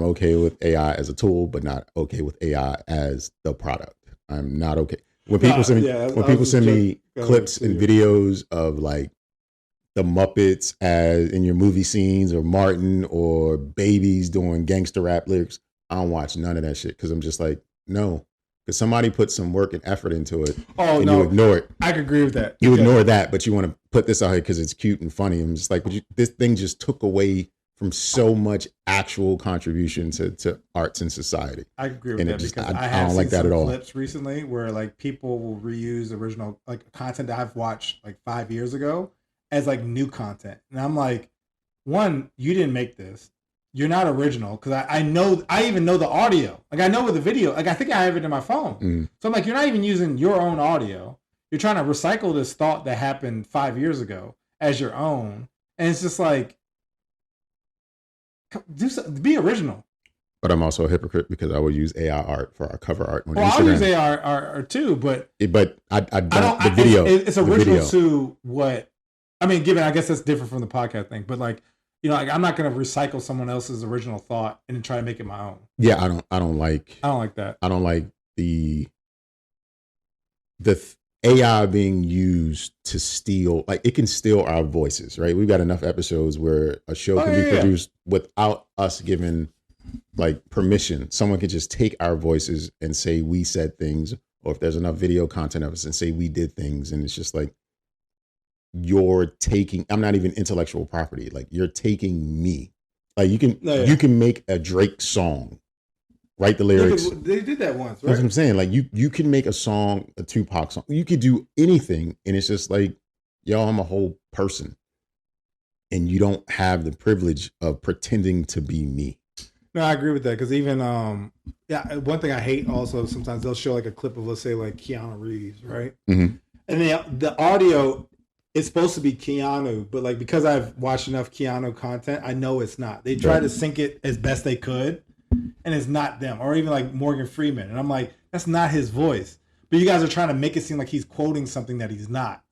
okay with AI as a tool, but not okay with AI as the product. I'm not okay when people send me clips and videos of like the Muppets as in your movie scenes or Martin or babies doing gangster rap lyrics. I don't watch none of that shit because I'm just like, no. Because somebody put some work and effort into it, and you ignore it. I could agree with that. You ignore that, but you want to put this out here because it's cute and funny. I'm just like, this thing just took away from so much actual contribution to arts and society. I agree with that because I don't like that at all. Clips recently where like people will reuse original like content that I've watched like 5 years ago as like new content, and I'm like, one, you didn't make this. You're not original because I even know the audio. Like I know with the video, like I think I have it in my phone. Mm. So I'm like, you're not even using your own audio. You're trying to recycle this thought that happened 5 years ago as your own. And it's just like, be original. But I'm also a hypocrite because I will use AI art for our cover art on Instagram. I'll use AI art too, but I don't the video. It's original to what, I mean, given, I guess that's different from the podcast thing, but like, you know, like I'm not going to recycle someone else's original thought and then try to make it my own. Yeah, I don't like that. I don't like the AI being used to steal. Like it can steal our voices, right? We've got enough episodes where a show can be produced without us giving like permission. Someone can just take our voices and say we said things, or if there's enough video content of us and say we did things, and it's just like, you're taking, I'm not even intellectual property. Like you're taking me. Like you can make a Drake song, write the lyrics. They did that once, right? That's what I'm saying. Like you can make a song, a Tupac song. You could do anything. And it's just like, yo, I'm a whole person. And you don't have the privilege of pretending to be me. No, I agree with that. Because even, one thing I hate also, sometimes they'll show like a clip of, let's say like Keanu Reeves, right? Mm-hmm. And the audio, it's supposed to be Keanu, but like because I've watched enough Keanu content, I know it's not. They try to sync it as best they could, and it's not them. Or even like Morgan Freeman, and I'm like, that's not his voice. But you guys are trying to make it seem like he's quoting something that he's not,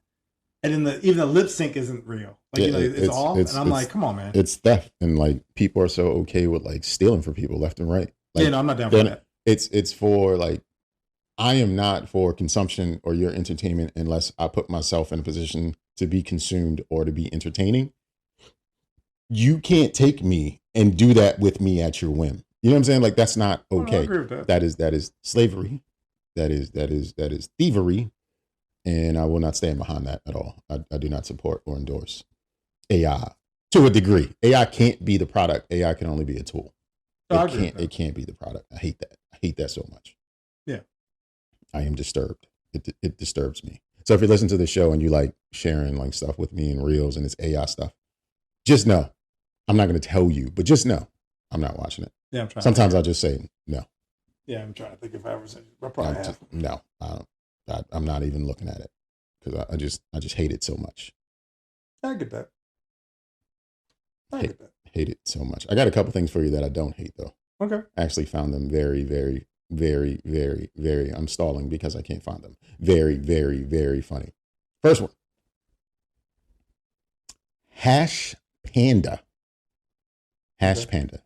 and then even the lip sync isn't real. Like and I'm like, come on, man. It's theft, and like people are so okay with like stealing from people left and right. Like, I'm not down for that. It's for like, I am not for consumption or your entertainment unless I put myself in a position to be consumed or to be entertaining. You can't take me and do that with me at your whim. You know what I'm saying? Like that's not okay. I agree with that. That is slavery. That is thievery. And I will not stand behind that at all. I do not support or endorse AI to a degree. AI can't be the product. AI can only be a tool. It can't be the product. I hate that. I hate that so much. Yeah. I am disturbed. It disturbs me. So if you listen to the show and you like sharing like stuff with me and reels and it's AI stuff, just know, I'm not going to tell you, but just know I'm not watching it. Yeah, I'm trying. Sometimes I'll just say no. Yeah, I'm trying to think if I ever said I probably have. No, I don't. I'm not even looking at it because I just hate it so much. I get that. Hate it so much. I got a couple things for you that I don't hate though. Okay. I actually found them very, very, very, very, very. I'm stalling because I can't find them. Very, very, very funny. First one. Hash panda. Hash panda.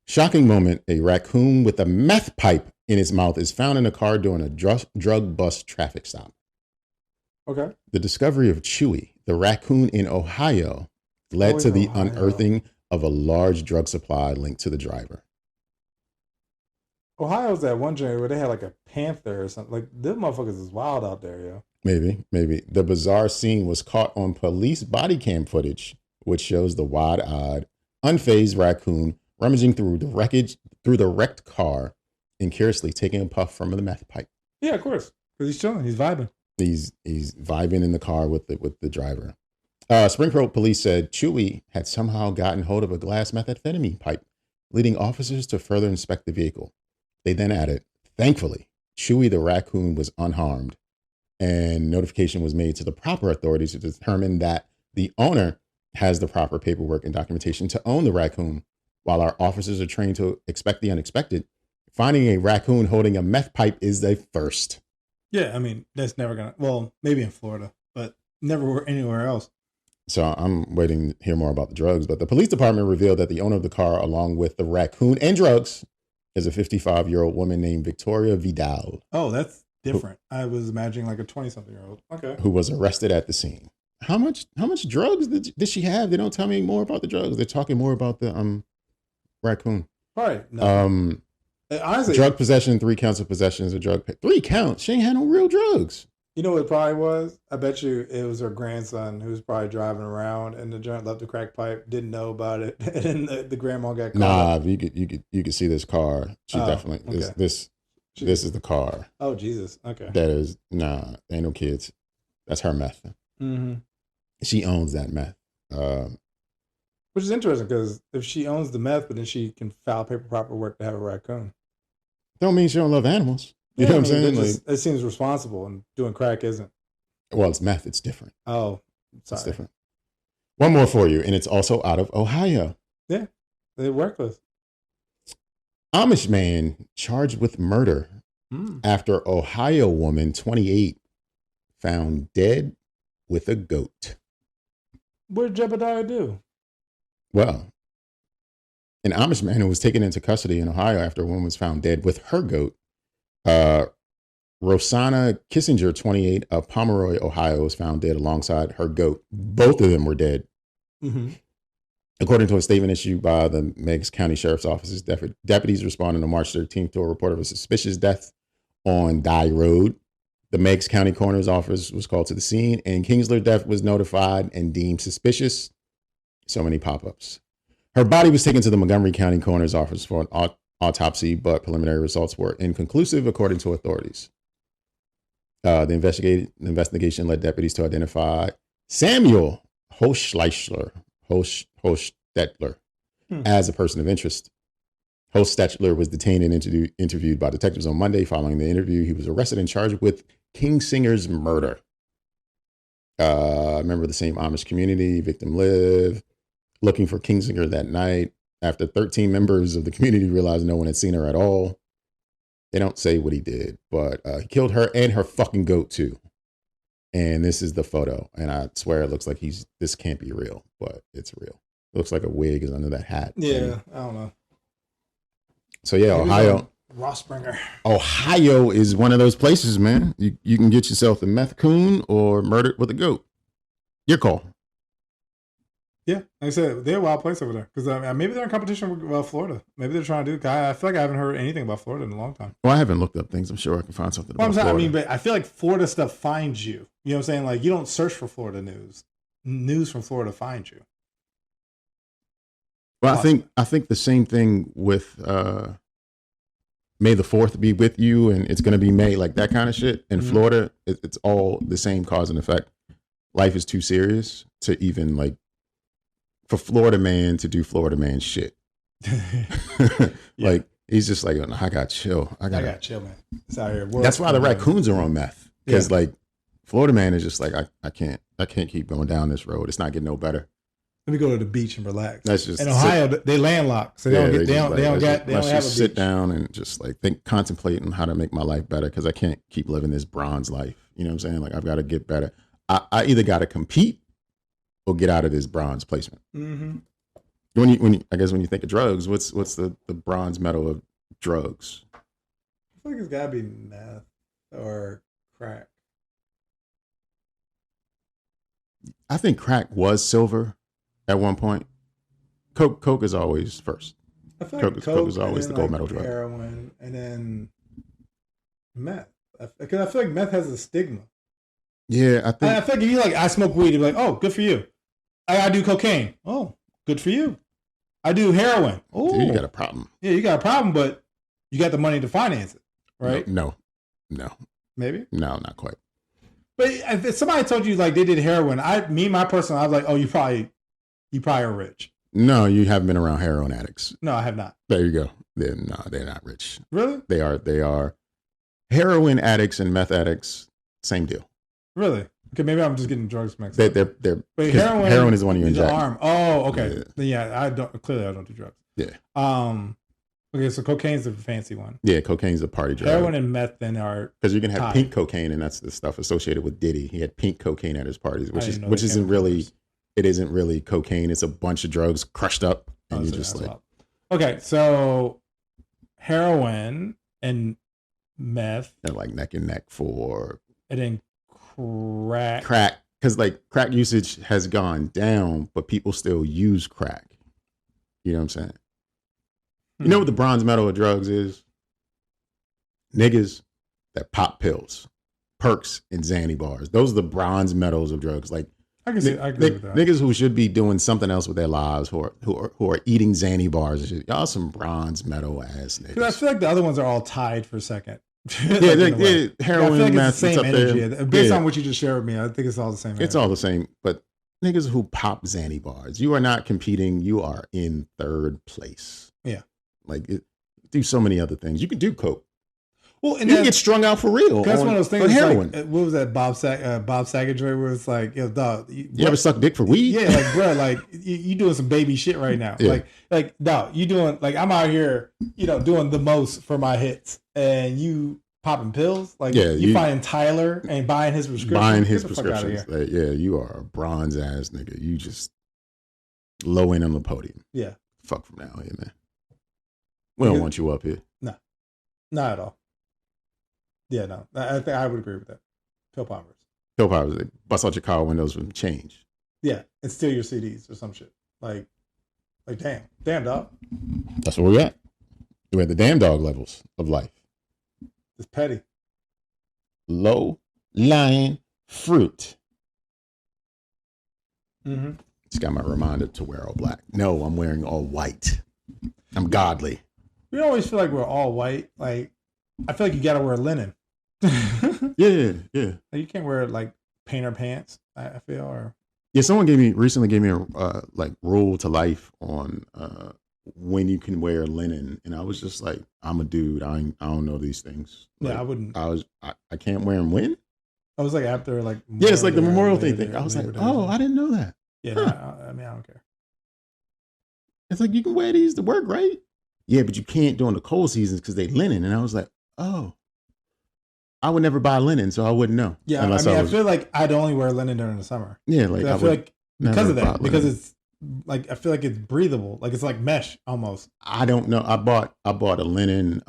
Shocking moment. A raccoon with a meth pipe in its mouth is found in a car during a drug bust traffic stop. Okay. The discovery of Chewy, the raccoon in Ohio, led to the unearthing of a large drug supply linked to the driver. Ohio's that one joint where they had like a panther or something. Like, them motherfuckers is wild out there, yo. Maybe. The bizarre scene was caught on police body cam footage, which shows the wide-eyed, unfazed raccoon rummaging through the wrecked car and curiously taking a puff from the meth pipe. Yeah, of course. Because he's chilling. He's vibing. He's vibing in the car with the driver. Springfield police said Chewy had somehow gotten hold of a glass methamphetamine pipe, leading officers to further inspect the vehicle. They then added, thankfully, Chewy the raccoon was unharmed, and notification was made to the proper authorities to determine that the owner has the proper paperwork and documentation to own the raccoon. While our officers are trained to expect the unexpected, finding a raccoon holding a meth pipe is a first. Yeah, I mean, that's never going to, well, maybe in Florida, but never anywhere else. So I'm waiting to hear more about the drugs, but the police department revealed that the owner of the car, along with the raccoon and drugs, is a 55-year-old woman named Victoria Vidal. Oh, that's different. I was imagining like a 20-something-year-old. Okay. Who was arrested at the scene. How much drugs did she have? They don't tell me more about the drugs. They're talking more about the raccoon. Right. No. Honestly, drug possession, 3 counts of possessions of drug. 3 counts? She ain't had no real drugs. You know what it probably was? I bet you it was her grandson who was probably driving around and the joint left the crack pipe, didn't know about it, and then the grandma got caught. Nah, you could see this car. She definitely okay. this is the car. Oh Jesus. Okay. That is ain't no kids. That's her meth. Mm-hmm. She owns that meth. Which is interesting because if she owns the meth, but then she can file paperwork to have a raccoon. Don't mean she don't love animals. You know what I'm saying? It seems responsible, and doing crack isn't. Well, it's meth. It's different. Oh, sorry. It's different. One more for you, and it's also out of Ohio. Yeah, they're reckless. Amish man charged with murder after Ohio woman, 28, found dead with a goat. What did Jebediah do? Well, an Amish man who was taken into custody in Ohio after a woman was found dead with her goat. Rosanna Kissinger, 28, of Pomeroy, Ohio, was found dead alongside her goat. Both of them were dead. Mm-hmm. According to a statement issued by the Meigs County Sheriff's Office, deputies responded on March 13th to a report of a suspicious death on Dye Road. The Meigs County Coroner's Office was called to the scene, and Kingsler's death was notified and deemed suspicious. So many pop-ups. Her body was taken to the Montgomery County Coroner's Office for an autopsy, but preliminary results were inconclusive, according to authorities. The investigation led deputies to identify Samuel Hostetler as a person of interest. Hostetler was detained and interviewed by detectives on Monday. Following the interview, he was arrested and charged with Kingsinger's murder. Member of the same Amish community, victim lived looking for Kingsinger that night. After 13 members of the community realized no one had seen her at all. They don't say what he did, but he killed her and her fucking goat too. And this is the photo. And I swear it looks like this can't be real, but it's real. It looks like a wig is under that hat. Yeah, I don't know. So yeah, Ohio. Rossbringer. Ohio is one of those places, man. You can get yourself a Methcoon or murdered with a goat. Your call. Yeah, like I said, they're a wild place over there. Because maybe they're in competition with Florida. Maybe they're trying to do. I feel like I haven't heard anything about Florida in a long time. Well, I haven't looked up things. I'm sure I can find something about Florida. I mean, but I feel like Florida stuff finds you. You know what I'm saying? Like, you don't search for Florida news. News from Florida finds you. Well, I think the same thing with May the 4th be with you, and it's going to be May, like that kind of shit. In Florida, it's all the same cause and effect. Life is too serious to even like for Florida man to do Florida man shit. Like He's just like, oh, I got chill. I got chill, man. It's out here. That's why the raccoons are on meth. Because like Florida man is just like, I can't keep going down this road. It's not getting no better. Let me go to the beach and relax. That's just in Ohio. They landlocked, so they don't have a sit beach. down and just like contemplate on how to make my life better because I can't keep living this bronze life. You know what I'm saying? Like I've got to get better. I either got to compete or get out of this bronze placement. Mm-hmm. When you think of drugs, what's the bronze medal of drugs? I feel like it's gotta be meth or crack. I think crack was silver at one point. Coke is always first. I feel like Coke is always the gold medal drug. Heroin and then meth. Because I feel like meth has a stigma. Yeah, I feel like if you I smoke weed, you're like, oh, good for you. I do cocaine. Oh, good for you. I do heroin. Oh, you got a problem. Yeah, you got a problem, but you got the money to finance it, right? No. Maybe? No, not quite. But if somebody told you like they did heroin, I was like, oh, you probably are rich. No, you haven't been around heroin addicts. No, I have not. There you go. They're not rich. Really? They are heroin addicts and meth addicts. Same deal. Really? Okay, maybe I'm just getting drugs mixed up. They're but heroin is the one you inject. Arm. Oh, okay. Yeah, I don't do drugs. Yeah. Okay, so cocaine's the fancy one. Yeah, cocaine's a party drug. Heroin and meth then are because you can have pink cocaine, and that's the stuff associated with Diddy. He had pink cocaine at his parties, which isn't really cocaine. It's a bunch of drugs crushed up, and you just like. Okay, so heroin and meth. They're like neck and neck for. And then crack. Crack, because like crack usage has gone down, but people still use crack. You know what I'm saying? You know what the bronze medal of drugs is? Niggas that pop pills, perks, and Xanny bars. Those are the bronze medals of drugs. Like I agree with that. Niggas who should be doing something else with their lives, who are eating Xanny bars. Y'all some bronze medal ass niggas. Because I feel like the other ones are all tied for a second. Heroin, meth, it's the same energy. Based on what you just shared with me, I think it's all the same. It's all the same, but niggas who pop Xanny bars, you are not competing. You are in third place. Yeah. Like, do so many other things. You can do coke. Well, and you can get strung out for real. That's one of those things. Heroin. Like, what was that Bob Saget joint where it's like, yo, dog, you ever suck dick for weed? Yeah, like, bro, like you doing some baby shit right now. Yeah. Like, dog, you doing like I'm out here, doing the most for my hits, and you popping pills. Like, you finding Tyler and buying his prescription. Buying his prescriptions. Like, yeah, you are a bronze ass nigga. You just low end on the podium. Yeah. Fuck from now, yeah, man. We don't want you up here. No, not at all. Yeah, no, I think I would agree with that. Pill poppers. They bust out your car windows with change. Yeah, and steal your CDs or some shit. Like damn dog. That's where we're at. We're at the damn dog levels of life. It's petty. Low lying fruit. Mm-hmm. It's got my reminder to wear all black. No, I'm wearing all white. I'm godly. We always feel like we're all white. Like, I feel like you gotta wear linen. Yeah. Like, you can't wear like painter pants. I feel or someone recently gave me a like rule to life on when you can wear linen, and I was just like, I'm a dude. I don't know these things. Like, I wouldn't. I can't wear them when. I was like after like. Yeah, it's like the Memorial Day thing. I was like, oh, I didn't know that. Yeah, I mean, I don't care. It's like you can wear these to work, right? Yeah, but you can't during the cold seasons because they linen. And I was like, oh, I would never buy linen, so I wouldn't know. Yeah, I feel like I'd only wear linen during the summer. Yeah, like I feel like because of that, because it's like I feel like it's breathable, like it's like mesh almost. I don't know. I bought a linen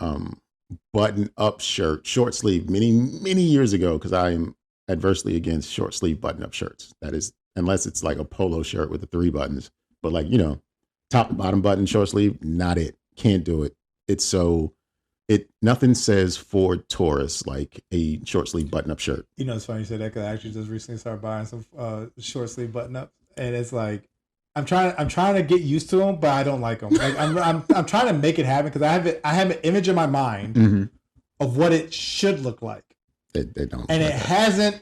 button up shirt, short sleeve, many years ago because I am adversely against short sleeve button up shirts. That is, unless it's like a polo shirt with the 3 buttons, but like top to bottom button short sleeve, not it. Can't do it. Nothing says Ford Taurus like a short sleeve button up shirt. It's funny you said that because I actually just recently started buying some short sleeve button ups, and it's like I'm trying to get used to them, but I don't like them. Like I'm trying to make it happen because I have an image in my mind of what it should look like. They don't, and it hasn't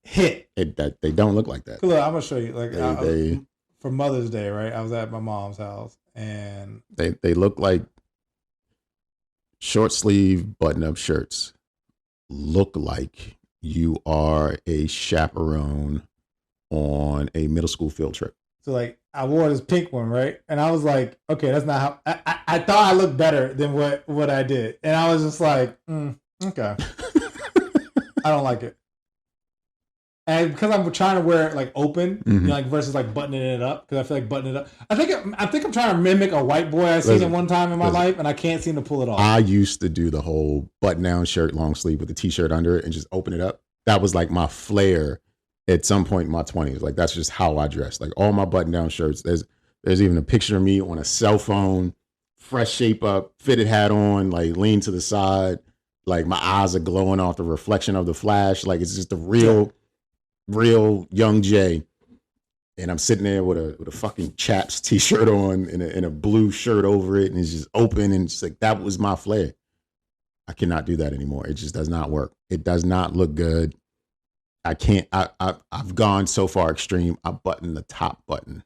hit. They don't look like that. Look, I'm gonna show you. Like for Mother's Day, right? I was at my mom's house, and they look like short sleeve button up shirts look like you are a chaperone on a middle school field trip. So like I wore this pink one, right? And I was like, okay, that's not how I thought I looked better than what I did. And I was just like, okay. I don't like it. And because I'm trying to wear it like open, you know, like versus like buttoning it up, because I feel like buttoning it up. I think I'm trying to mimic a white boy I seen at one time in my life, and I can't seem to pull it off. I used to do the whole button down shirt, long sleeve with a t-shirt under it, and just open it up. That was like my flair at some point in my 20s. Like that's just how I dress. Like all my button down shirts. There's even a picture of me on a cell phone, fresh shape up, fitted hat on, like lean to the side, like my eyes are glowing off the reflection of the flash. Like it's just a real young Jay, and I'm sitting there with a fucking Chaps t-shirt on and a blue shirt over it, and it's just open, and it's like that was my flair. I cannot do that anymore. It just does not work. It does not look good. I can't. I've gone so far extreme. I button the top button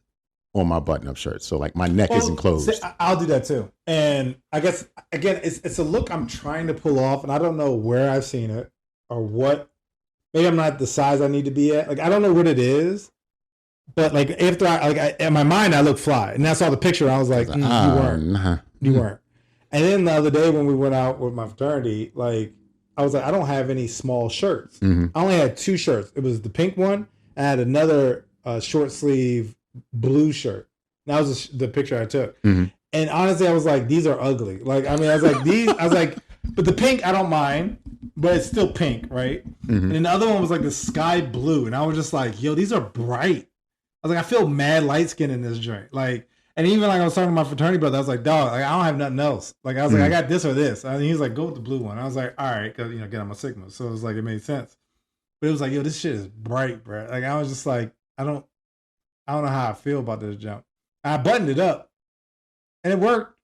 on my button-up shirt, so like my neck isn't closed. See, I'll do that too, and I guess again, it's a look I'm trying to pull off, and I don't know where I've seen it or what. Maybe I'm not the size I need to be at. Like I don't know what it is, but like after in my mind I look fly, and I saw the picture. And I was like, you weren't. You weren't. And then the other day when we went out with my fraternity, like I was like, I don't have any small shirts. I only had 2 shirts. It was the pink one. And I had another short sleeve blue shirt. That was the picture I took. And honestly, I was like, these are ugly. Like I mean, I was like, but the pink I don't mind. But it's still pink, right? And then the other one was like the sky blue. And I was just like, yo, these are bright. I was like, I feel mad light skin in this joint. Like, and even like I was talking to my fraternity brother, I was like, dog, like, I don't have nothing else. Like, I was like, I got this or this. And he was like, go with the blue one. I was like, all right, because, again, I'm a Sigma. So it was like, it made sense. But it was like, yo, this shit is bright, bro. Like, I was just like, I don't know how I feel about this jump. I buttoned it up and it worked.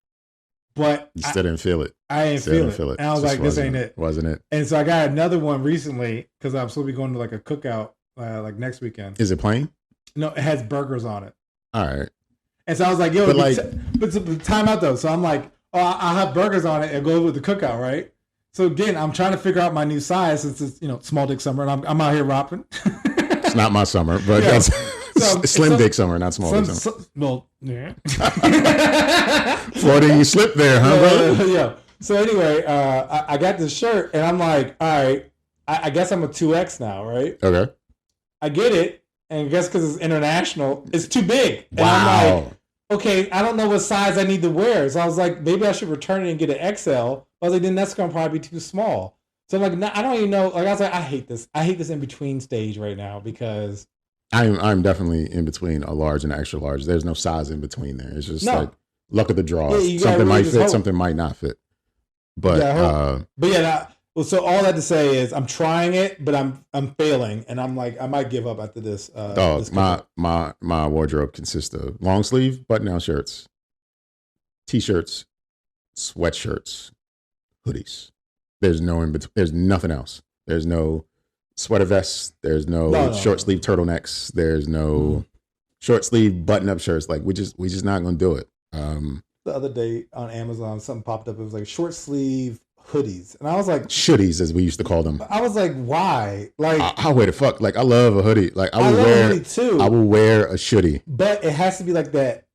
But you still didn't feel it. I didn't feel it. And I was like, this ain't it. Wasn't it? And so I got another one recently because I'm supposed to be going to like a cookout like next weekend. Is it plain? No, it has burgers on it. All right. And so I was like, yo, but time out though. So I'm like, oh, I'll have burgers on it and go with the cookout, right? So again, I'm trying to figure out my new size since it's, small dick summer and I'm out here ropping. It's not my summer, but that's slim dick summer, not small dick summer. Well, yeah. Floating slip there, huh, brother? Yeah. So anyway, I got this shirt and I'm like, all right, I guess I'm a 2X now, right? Okay. I get it. And I guess because it's international, it's too big. And wow. I'm like, okay, I don't know what size I need to wear. So I was like, maybe I should return it and get an XL. I was like, then that's going to probably be too small. So I'm like, no, I don't even know. Like I was like, I hate this. I hate this in between stage right now because I'm definitely in between a large and an extra large. There's no size in between there. It's just like luck of the draw. Yeah, something might fit, something might not fit. But well, so all that to say is I'm trying it, but I'm failing, and I'm like I might give up after this. My wardrobe consists of long sleeve button down shirts, t-shirts, sweatshirts, hoodies. There's no in between. There's nothing else. There's no sweater vests. There's no short sleeve turtlenecks. There's no short sleeve button up shirts. Like we just not gonna do it. The other day on Amazon, something popped up. It was like short sleeve hoodies, and I was like shitties, as we used to call them. I was like, why? Like I wear the fuck. Like I love a hoodie. Like I love a hoodie too. I will wear a shitty, but it has to be like that.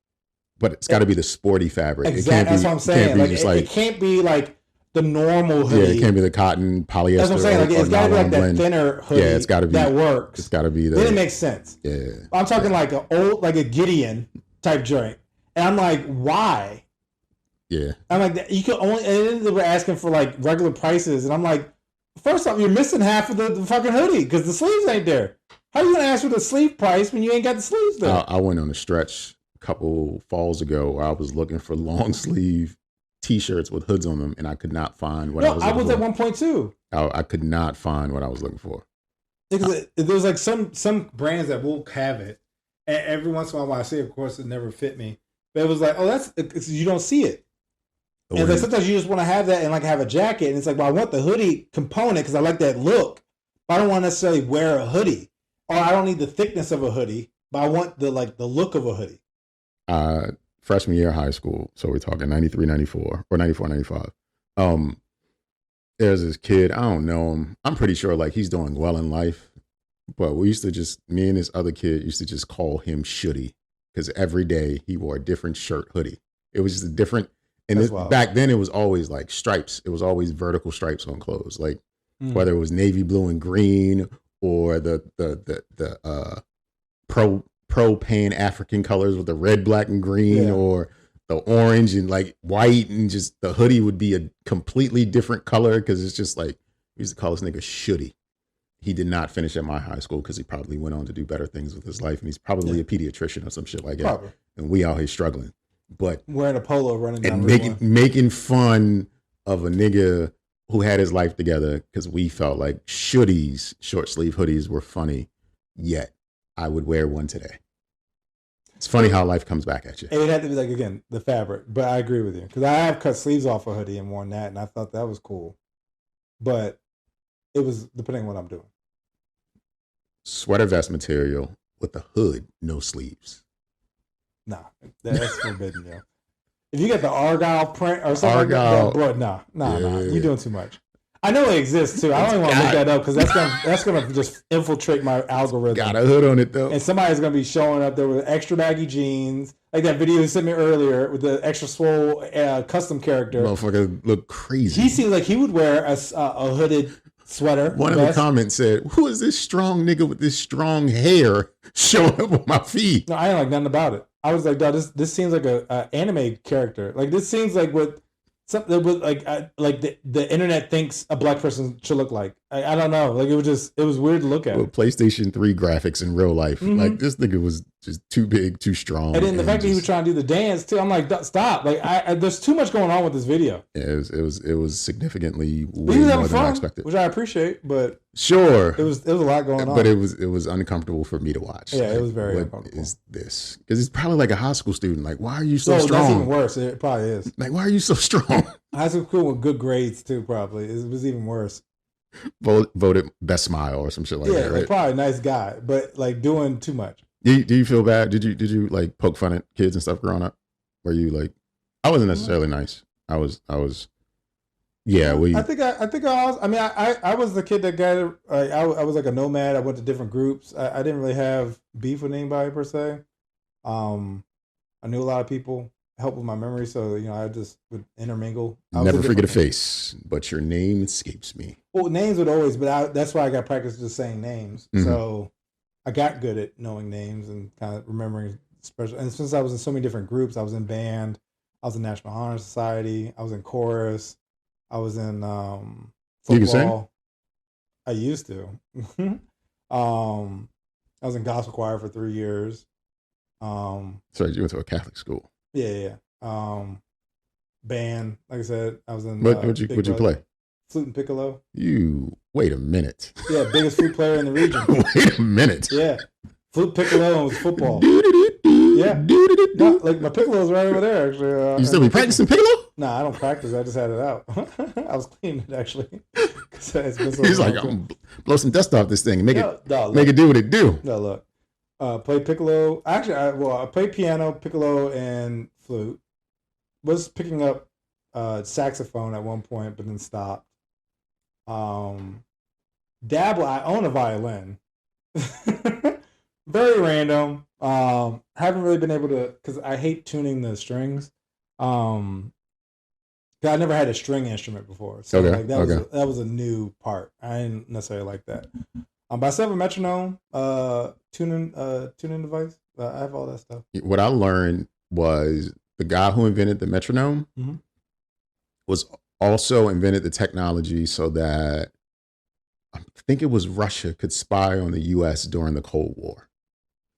But it's got to be the sporty fabric. Exactly. That's what I'm saying. It can't be like the normal hoodie. Yeah, it can't be the cotton polyester. That's what I'm saying. Like it's got to be like that thinner hoodie. Yeah, it's got to be that works. It's got to be then it makes sense. Yeah, I'm talking like an old, like a Gideon type joint, and I'm like, why? Yeah, I'm like, you can only. And then they were asking for like regular prices, and I'm like, first off, you're missing half of the fucking hoodie because the sleeves ain't there. How are you gonna ask for the sleeve price when you ain't got the sleeves there? I went on a stretch a couple falls ago where I was looking for long sleeve T-shirts with hoods on them, and I could not find what I was looking for. I was at one point too. I could not find what I was looking for. Because there's like some brands that will have it, and every once in a while when I see it, of course, it never fit me. But it was like, oh, you don't see it. And it's like sometimes you just want to have that and like have a jacket, and it's like, well, I want the hoodie component because I like that look, but I don't want to necessarily wear a hoodie, or I don't need the thickness of a hoodie, but I want the look of a hoodie. Freshman year of high school, so we're talking 93, 94, or 94, 95. There's this kid, I don't know him. I'm pretty sure like he's doing well in life. But we used to just, me and this other kid used to just call him Shooty because every day he wore a different shirt, hoodie. It was just a different, and back then it was always like stripes. It was always vertical stripes on clothes, like whether it was navy blue and green or the pro Pan African colors with the red, black, and green, or the orange and like white, and just the hoodie would be a completely different color because it's just like, we used to call this nigga Shooty. He did not finish at my high school because he probably went on to do better things with his life, and he's probably a pediatrician or some shit like that. Probably. And we out here struggling, but wearing a polo, running down and making fun of a nigga who had his life together because we felt like Shooties, short sleeve hoodies, were funny. Yet I would wear one today. It's funny how life comes back at you. It would have to be like, again, the fabric, but I agree with you because I have cut sleeves off a hoodie and worn that, and I thought that was cool, but it was depending on what I'm doing. Sweater vest material with the hood, no sleeves. Nah, that's forbidden, yo. If you get the Argyle print or something like that, bro, nah, you're doing too much. I know it exists too. I don't even want to look that up because that's gonna just infiltrate my algorithm. Got a hood on it though, and somebody's gonna be showing up there with extra baggy jeans, like that video you sent me earlier with the extra swole custom character. Motherfucker look crazy. He seems like he would wear a hooded sweater. One of the comments said, "Who is this strong nigga with this strong hair showing up on my feet?" No, I ain't like nothing about it. I was like, dog, this seems like a anime character. Like this seems like what something with like the internet thinks a black person should look like. I don't know. Like it was weird to look at. Well, PlayStation 3 graphics in real life. Mm-hmm. Like this nigga was just too big, too strong. And then the fact that he was trying to do the dance too, I'm like, stop! Like there's too much going on with this video. Yeah, it was significantly way more than I expected, which I appreciate. But sure, it was a lot going on. But it was uncomfortable for me to watch. Yeah, it was very uncomfortable. What is this? Because he's probably like a high school student. Like, why are you so strong? That's even worse. It probably is. Like, why are you so strong? High school school with good grades too. Probably it was even worse. Voted best smile or some shit like that, right? Like probably a nice guy, but like doing too much. Do you feel bad? Did you like poke fun at kids and stuff growing up? Were you like, I wasn't necessarily nice. I was. Yeah, I think I was. I mean, I was the kid that got. I was like a nomad. I went to different groups. I didn't really have beef with anybody per se. I knew a lot of people. Helped with my memory, so I just would intermingle. Never forget a face, but your name escapes me. Well, names would always, but that's why I got practice just saying names. Mm-hmm. So I got good at knowing names and kind of remembering special. And since I was in so many different groups, I was in band, I was in National Honor Society, I was in chorus, I was in football. You can sing? I used to. I was in gospel choir for 3 years. So you went to a Catholic school. Yeah. Band, like I said, I was in. What'd you play? Flute and piccolo. Wait a minute. Yeah, biggest flute player in the region. Wait a minute. Yeah, flute, piccolo, and was football. Yeah, no, like my piccolo's right over there. Actually, you still be practicing piccolo? Nah, I don't practice. I just had it out. I was cleaning it actually. He's like, I'm gonna blow some dust off this thing and make it do what it do. No, look. Play piccolo. Actually, I played piano, piccolo, and flute. Was picking up saxophone at one point, but then stopped. Dabble. I own a violin. Very random. Haven't really been able to because I hate tuning the strings. I never had a string instrument before, so that was a new part. I didn't necessarily like that. But I still have a metronome, tuning device. I have all that stuff. What I learned was the guy who invented the metronome was also invented the technology so that I think it was Russia could spy on the U.S. during the Cold War.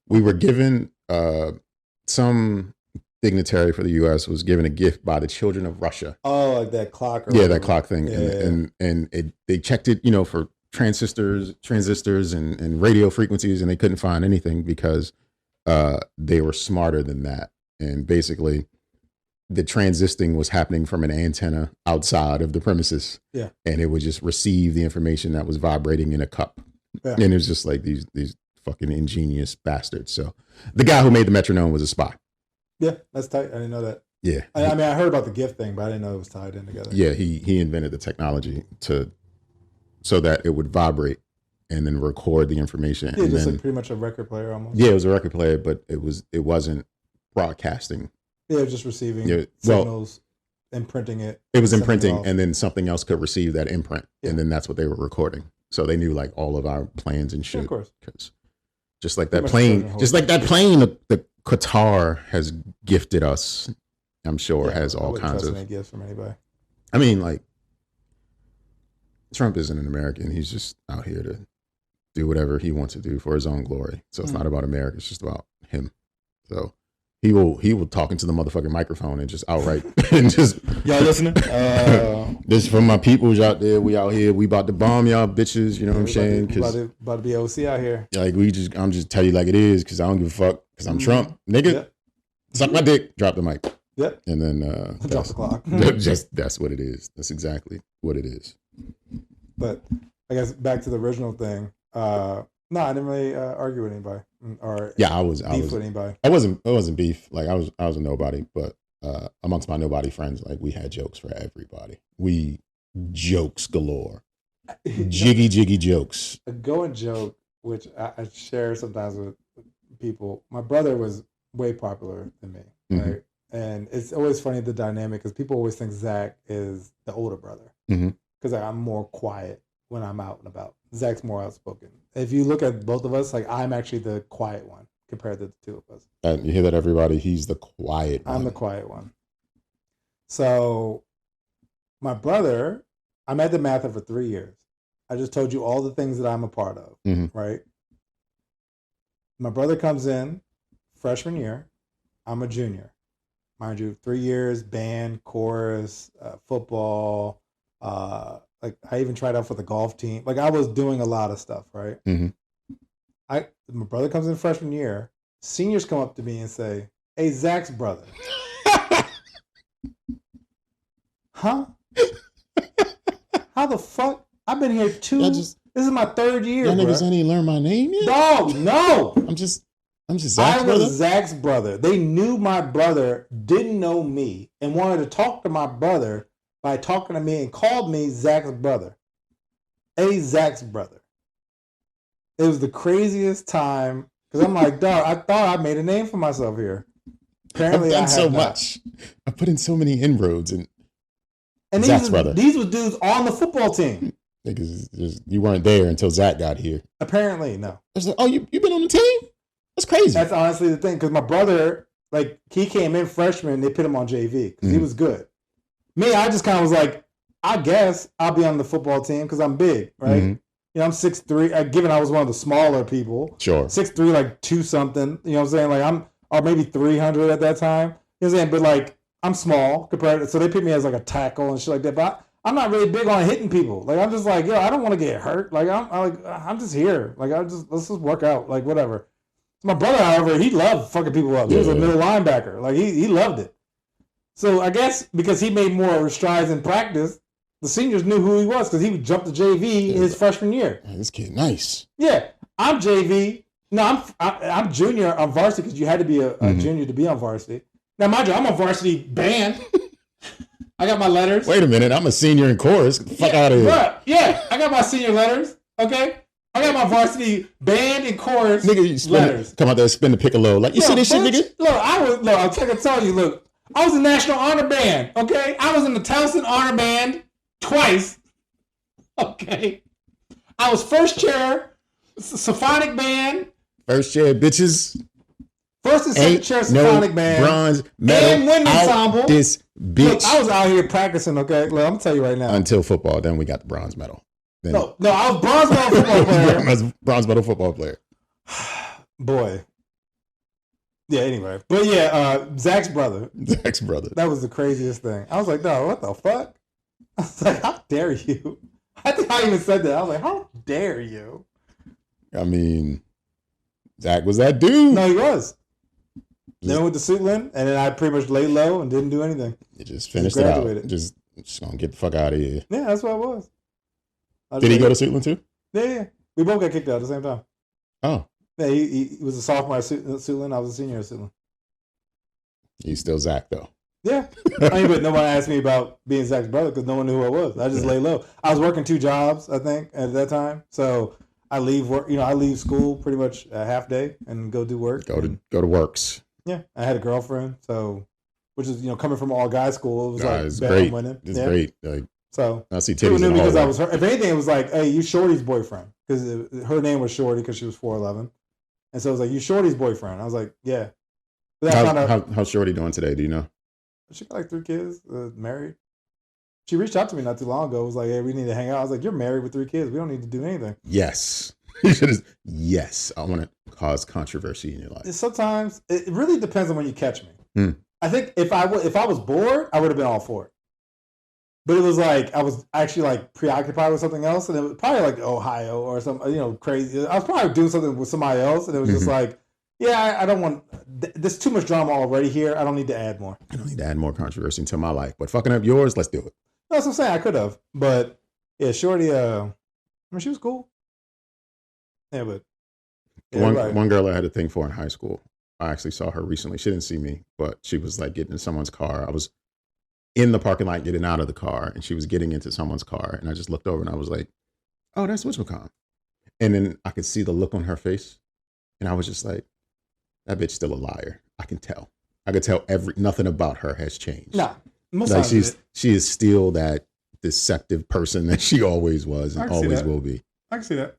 We were given some dignitary for the U.S. was given a gift by the children of Russia. Oh, like that clock. That clock thing, and they checked it, for transistors and radio frequencies, and they couldn't find anything because they were smarter than that. And basically, the transisting was happening from an antenna outside of the premises. Yeah, and it would just receive the information that was vibrating in a cup. Yeah. And it was just like these fucking ingenious bastards. So the guy who made the metronome was a spy. Yeah, that's tight. I didn't know that. Yeah. I mean, I heard about the gift thing, but I didn't know it was tied in together. Yeah, he invented the technology so that it would vibrate and then record the information. Yeah, and just then, like pretty much a record player almost. Yeah, it was a record player, but it wasn't broadcasting. Yeah, it was just receiving signals, imprinting it. It was imprinting, and then something else could receive that imprint, and then that's what they were recording. So they knew like all of our plans and shit. Yeah, of course. Because just like that plane, the Qatar has gifted us. I'm sure has all kinds of any gifts from anybody. I mean, like Trump isn't an American. He's just out here to do whatever he wants to do for his own glory. So it's not about America. It's just about him. So he will talk into the motherfucking microphone and just outright and just y'all listening. This from my peoples out there. We out here. We about to bomb y'all bitches. You know what I'm saying? Because about to be OC out here. Like I'm just tell you like it is because I don't give a fuck because I'm Trump, nigga. Yep. Suck my dick. Drop the mic. Yep. And then drop the clock. That's what it is. That's exactly what it is. But I guess back to the original thing. No, I didn't really argue with anybody or I was with anybody. It wasn't beef. Like I was a nobody, but amongst my nobody friends, like we had jokes for everybody. We jokes galore, jiggy jokes. A going joke, which I share sometimes with people. My brother was way popular than me, right? And it's always funny the dynamic because people always think Zach is the older brother because I'm more quiet when I'm out and about. Zach's more outspoken. If you look at both of us, like I'm actually the quiet one compared to the two of us. And you hear that, everybody? He's the quiet one. I'm the quiet one. So my brother, I'm at the Mather for 3 years. I just told you all the things that I'm a part of, right? My brother comes in freshman year. I'm a junior. Mind you, 3 years, band, chorus, football, like I even tried out for the golf team. Like I was doing a lot of stuff, right? My brother comes in freshman year. Seniors come up to me and say, "Hey, Zach's brother." Huh? How the fuck? I've been here this is my 3rd year. Y'all niggas ain't even learned my name yet? No. I'm just Zach's brother. I was Zach's brother. They knew my brother, didn't know me, and wanted to talk to my brother by talking to me and called me Zach's brother. Zach's brother. It was the craziest time because I'm like, dog, I thought I made a name for myself here. Apparently, I've done so much. I put in so many inroads and Zach's brother. These were dudes on the football team. Niggas, you weren't there until Zach got here. Apparently, no. I was like, oh, you been on the team? That's crazy. That's honestly the thing because my brother, like, he came in freshman. They put him on JV because he was good. Me, I just kind of was like, I guess I'll be on the football team because I'm big, right? You know, I'm 6'3". Given I was one of the smaller people, sure, 6'3", like 2 something. You know what I'm saying? Like or maybe 300 at that time. You know what I'm saying? But like I'm small compared to, so they pick me as like a tackle and shit like that. But I'm not really big on hitting people. Like I'm just like, yo, I don't want to get hurt. Like I'm just here. Like let's just work out. Like whatever. My brother, however, he loved fucking people up. He was a middle linebacker. Like he loved it. So I guess because he made more strides in practice, the seniors knew who he was because he would jump to JV his freshman year. Man, this kid nice. Yeah, I'm JV. No, I'm junior on varsity because you had to be a junior to be on varsity. Now, mind you, I'm on varsity band. I got my letters. Wait a minute, I'm a senior in chorus. Get the fuck out of here. Bruh, yeah, I got my senior letters. Okay, I got my varsity band and chorus letters. Come out there, spin the piccolo. Like you see this shit, nigga. Look, I'm telling you, look. I was in National Honor Band, okay? I was in the Towson Honor Band twice, okay? I was first chair, symphonic band. First chair, bitches. First and second chair, symphonic band. Bronze medal and wind ensemble. This bitch. Look, I was out here practicing, okay? Look, I'm going to tell you right now. Until football, then we got the bronze medal. Then, no, I was bronze medal football player. Bronze medal football player. Boy. Yeah, anyway. But yeah, Zach's brother. Zach's brother. That was the craziest thing. I was like, no, what the fuck? I was like, how dare you? I think I even said that. I was like, how dare you? I mean, Zach was that dude. No, he was. Then I went to Suitland, and then I pretty much laid low and didn't do anything. You just finished it out. Just gonna get the fuck out of here. Yeah, that's what I was. Did he go to Suitland too? Yeah. We both got kicked out at the same time. Oh. Yeah, he was a sophomore at Suitland. I was a senior at Suitland. He's still Zach, though. Yeah. I mean, but nobody asked me about being Zach's brother because no one knew who I was. I just lay low. I was working 2 jobs, I think, at that time. So I leave work. I leave school pretty much a half day and go do work. Go to works. Yeah, I had a girlfriend, so which is coming from all guys school, it was It's bet great. I'm winning. It's great. Like, so I see people titties knew in me the because I hallway. was her. If anything, it was like, hey, you Shorty's boyfriend because her name was Shorty because she was 4'11", and so it was like, you Shorty's boyfriend. I was like, yeah. But I found out How's Shorty doing today? Do you know? she got like 3 kids, married. She reached out to me not too long ago. It was like, hey, we need to hang out. I was like, you're married with 3 kids. We don't need to do anything. Yes. Yes. I want to cause controversy in your life. Sometimes it really depends on when you catch me. Mm. I think if I was bored, I would have been all for it. But it was like I was actually like preoccupied with something else, and it was probably like Ohio or some crazy. I was probably doing something with somebody else, and it was just like, yeah, I don't want. There's too much drama already here. I don't need to add more. I don't need to add more controversy into my life, but fucking up yours, let's do it. That's what I'm saying. I could have, but yeah, Shorty. I mean, she was cool. Yeah, but yeah, one girl I had a thing for in high school. I actually saw her recently. She didn't see me, but she was like getting in someone's car. I was in the parking lot getting out of the car, and she was getting into someone's car, and I just looked over and I was like, "Oh, that's Methcoons." And then I could see the look on her face, and I was just like, "That bitch still a liar. I can tell. I could tell nothing about her has changed. Nah, most like times she is still that deceptive person that she always was and always will be. I can see that.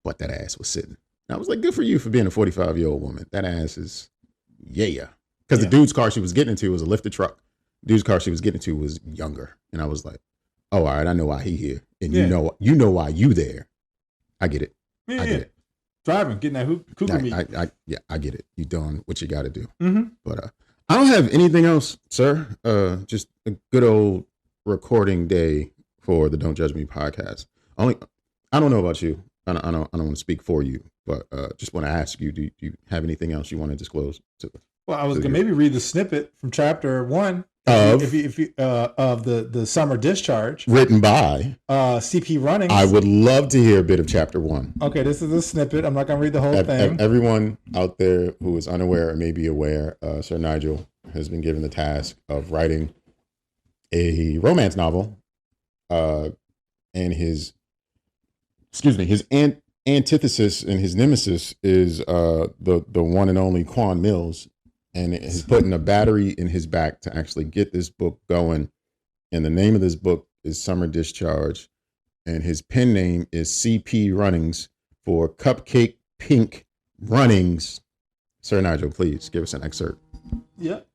But that ass was sitting. And I was like, good for you for being a 45-year-old woman. That ass is, yeah. Because the dude's car she was getting into was a lifted truck. The dude's car she was getting into was younger. And I was like, oh, all right, I know why he here. And you know why you there. I get it. Yeah, I get it. Driving, getting that cougar meat. I get it. You doing what you got to do. Mm-hmm. But I don't have anything else, sir. Just a good old recording day for the Don't Judge Me podcast. I don't know about you. I don't want to speak for you, but just want to ask you: do you have anything else you want to disclose to? Well, I was gonna maybe read the snippet from chapter 1 of the Summer Discharge, written by CP Runnings. I would love to hear a bit of chapter 1. Okay, this is a snippet. I'm not gonna read the whole thing. Everyone out there who is unaware or may be aware, Sir Nygel has been given the task of writing a romance novel, and his antithesis and his nemesis is the one and only Quan Mills, and he's putting a battery in his back to actually get this book going. And the name of this book is Summer Discharge, and his pen name is CP Runnings for Cupcake Pink Runnings. Sir Nygel, please give us an excerpt. Yep.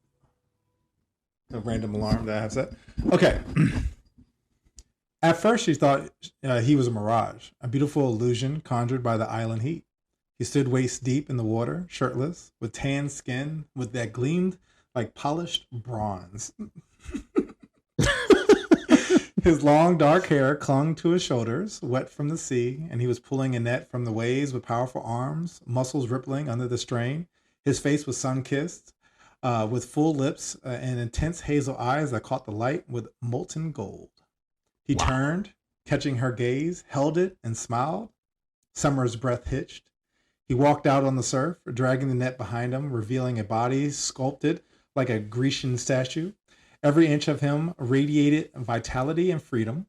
A random alarm that I have set. Okay. At first, she thought he was a mirage, a beautiful illusion conjured by the island heat. He stood waist deep in the water, shirtless, with tan skin, that gleamed like polished bronze. His long, dark hair clung to his shoulders, wet from the sea, and he was pulling a net from the waves with powerful arms, muscles rippling under the strain. His face was sun-kissed, with full lips and intense hazel eyes that caught the light with molten gold. He turned, catching her gaze, held it, and smiled. Summer's breath hitched. He walked out on the surf, dragging the net behind him, revealing a body sculpted like a Grecian statue. Every inch of him radiated vitality and freedom,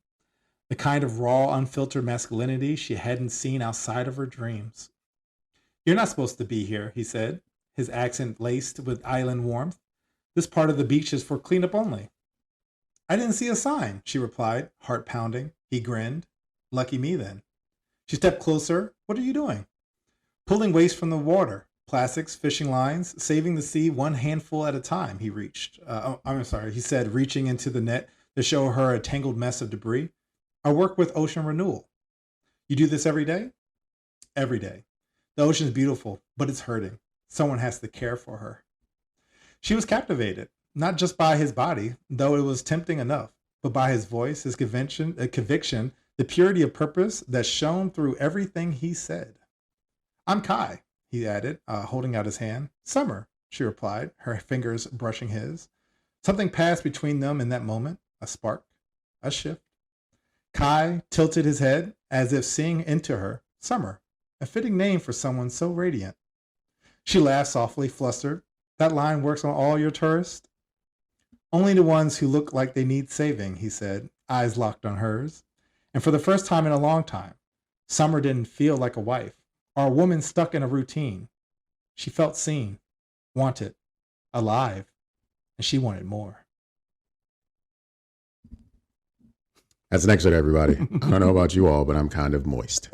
the kind of raw, unfiltered masculinity she hadn't seen outside of her dreams. "You're not supposed to be here," he said, his accent laced with island warmth. "This part of the beach is for cleanup only." "I didn't see a sign," she replied, heart pounding. He grinned. "Lucky me, then." She stepped closer. "What are you doing?" "Pulling waste from the water. Plastics, fishing lines, saving the sea one handful at a time," he said, reaching into the net to show her a tangled mess of debris. "I work with ocean renewal." "You do this every day?" "Every day. The ocean's beautiful, but it's hurting. Someone has to care for her." She was captivated, not just by his body, though it was tempting enough, but by his voice, his conviction, the purity of purpose that shone through everything he said. "I'm Kai," he added, holding out his hand. "Summer," she replied, her fingers brushing his. Something passed between them in that moment, a spark, a shift. Kai tilted his head as if seeing into her. Summer, a fitting name for someone so radiant. She laughed softly, flustered. "That line works on all your tourists?" Only the ones who look like they need saving, he said, eyes locked on hers. And for the first time in a long time, Summer didn't feel like a wife or a woman stuck in a routine. She felt seen, wanted, alive, and she wanted more. That's an excerpt, everybody. I don't know about you all, but I'm kind of moist.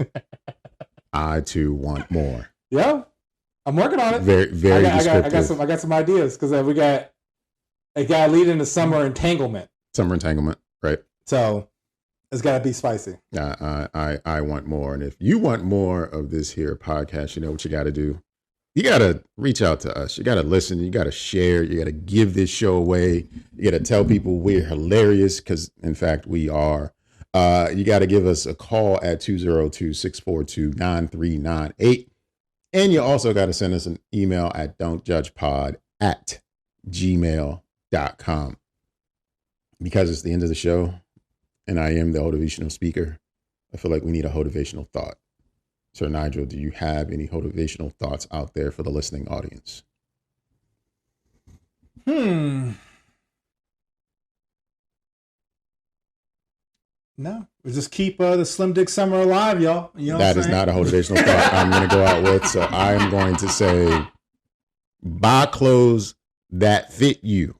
I too want more. Yeah, I'm working on it. Very, very descriptive. I got some ideas because we got it got to lead into summer entanglement. Summer entanglement, right? So it's got to be spicy. I want more, and if you want more of this here podcast, you know what you got to do. You got to reach out to us. You got to listen. You got to share. You got to give this show away. You got to tell people we're hilarious because, in fact, we are. You got to give us a call at 202-642-9398. And you also got to send us an email at don'tjudgepod@gmail.com. Because it's the end of the show and I am the motivational speaker, I feel like we need a motivational thought. Sir Nygel, do you have any motivational thoughts out there for the listening audience? No, we just keep the Slim Dick Summer alive, y'all. You know that is not a motivational thought I'm going to go out with. So I am going to say, buy clothes that fit you.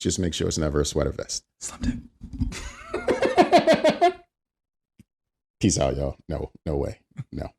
Just make sure it's never a sweater vest. Slim Dick. Peace out, y'all. No way. No.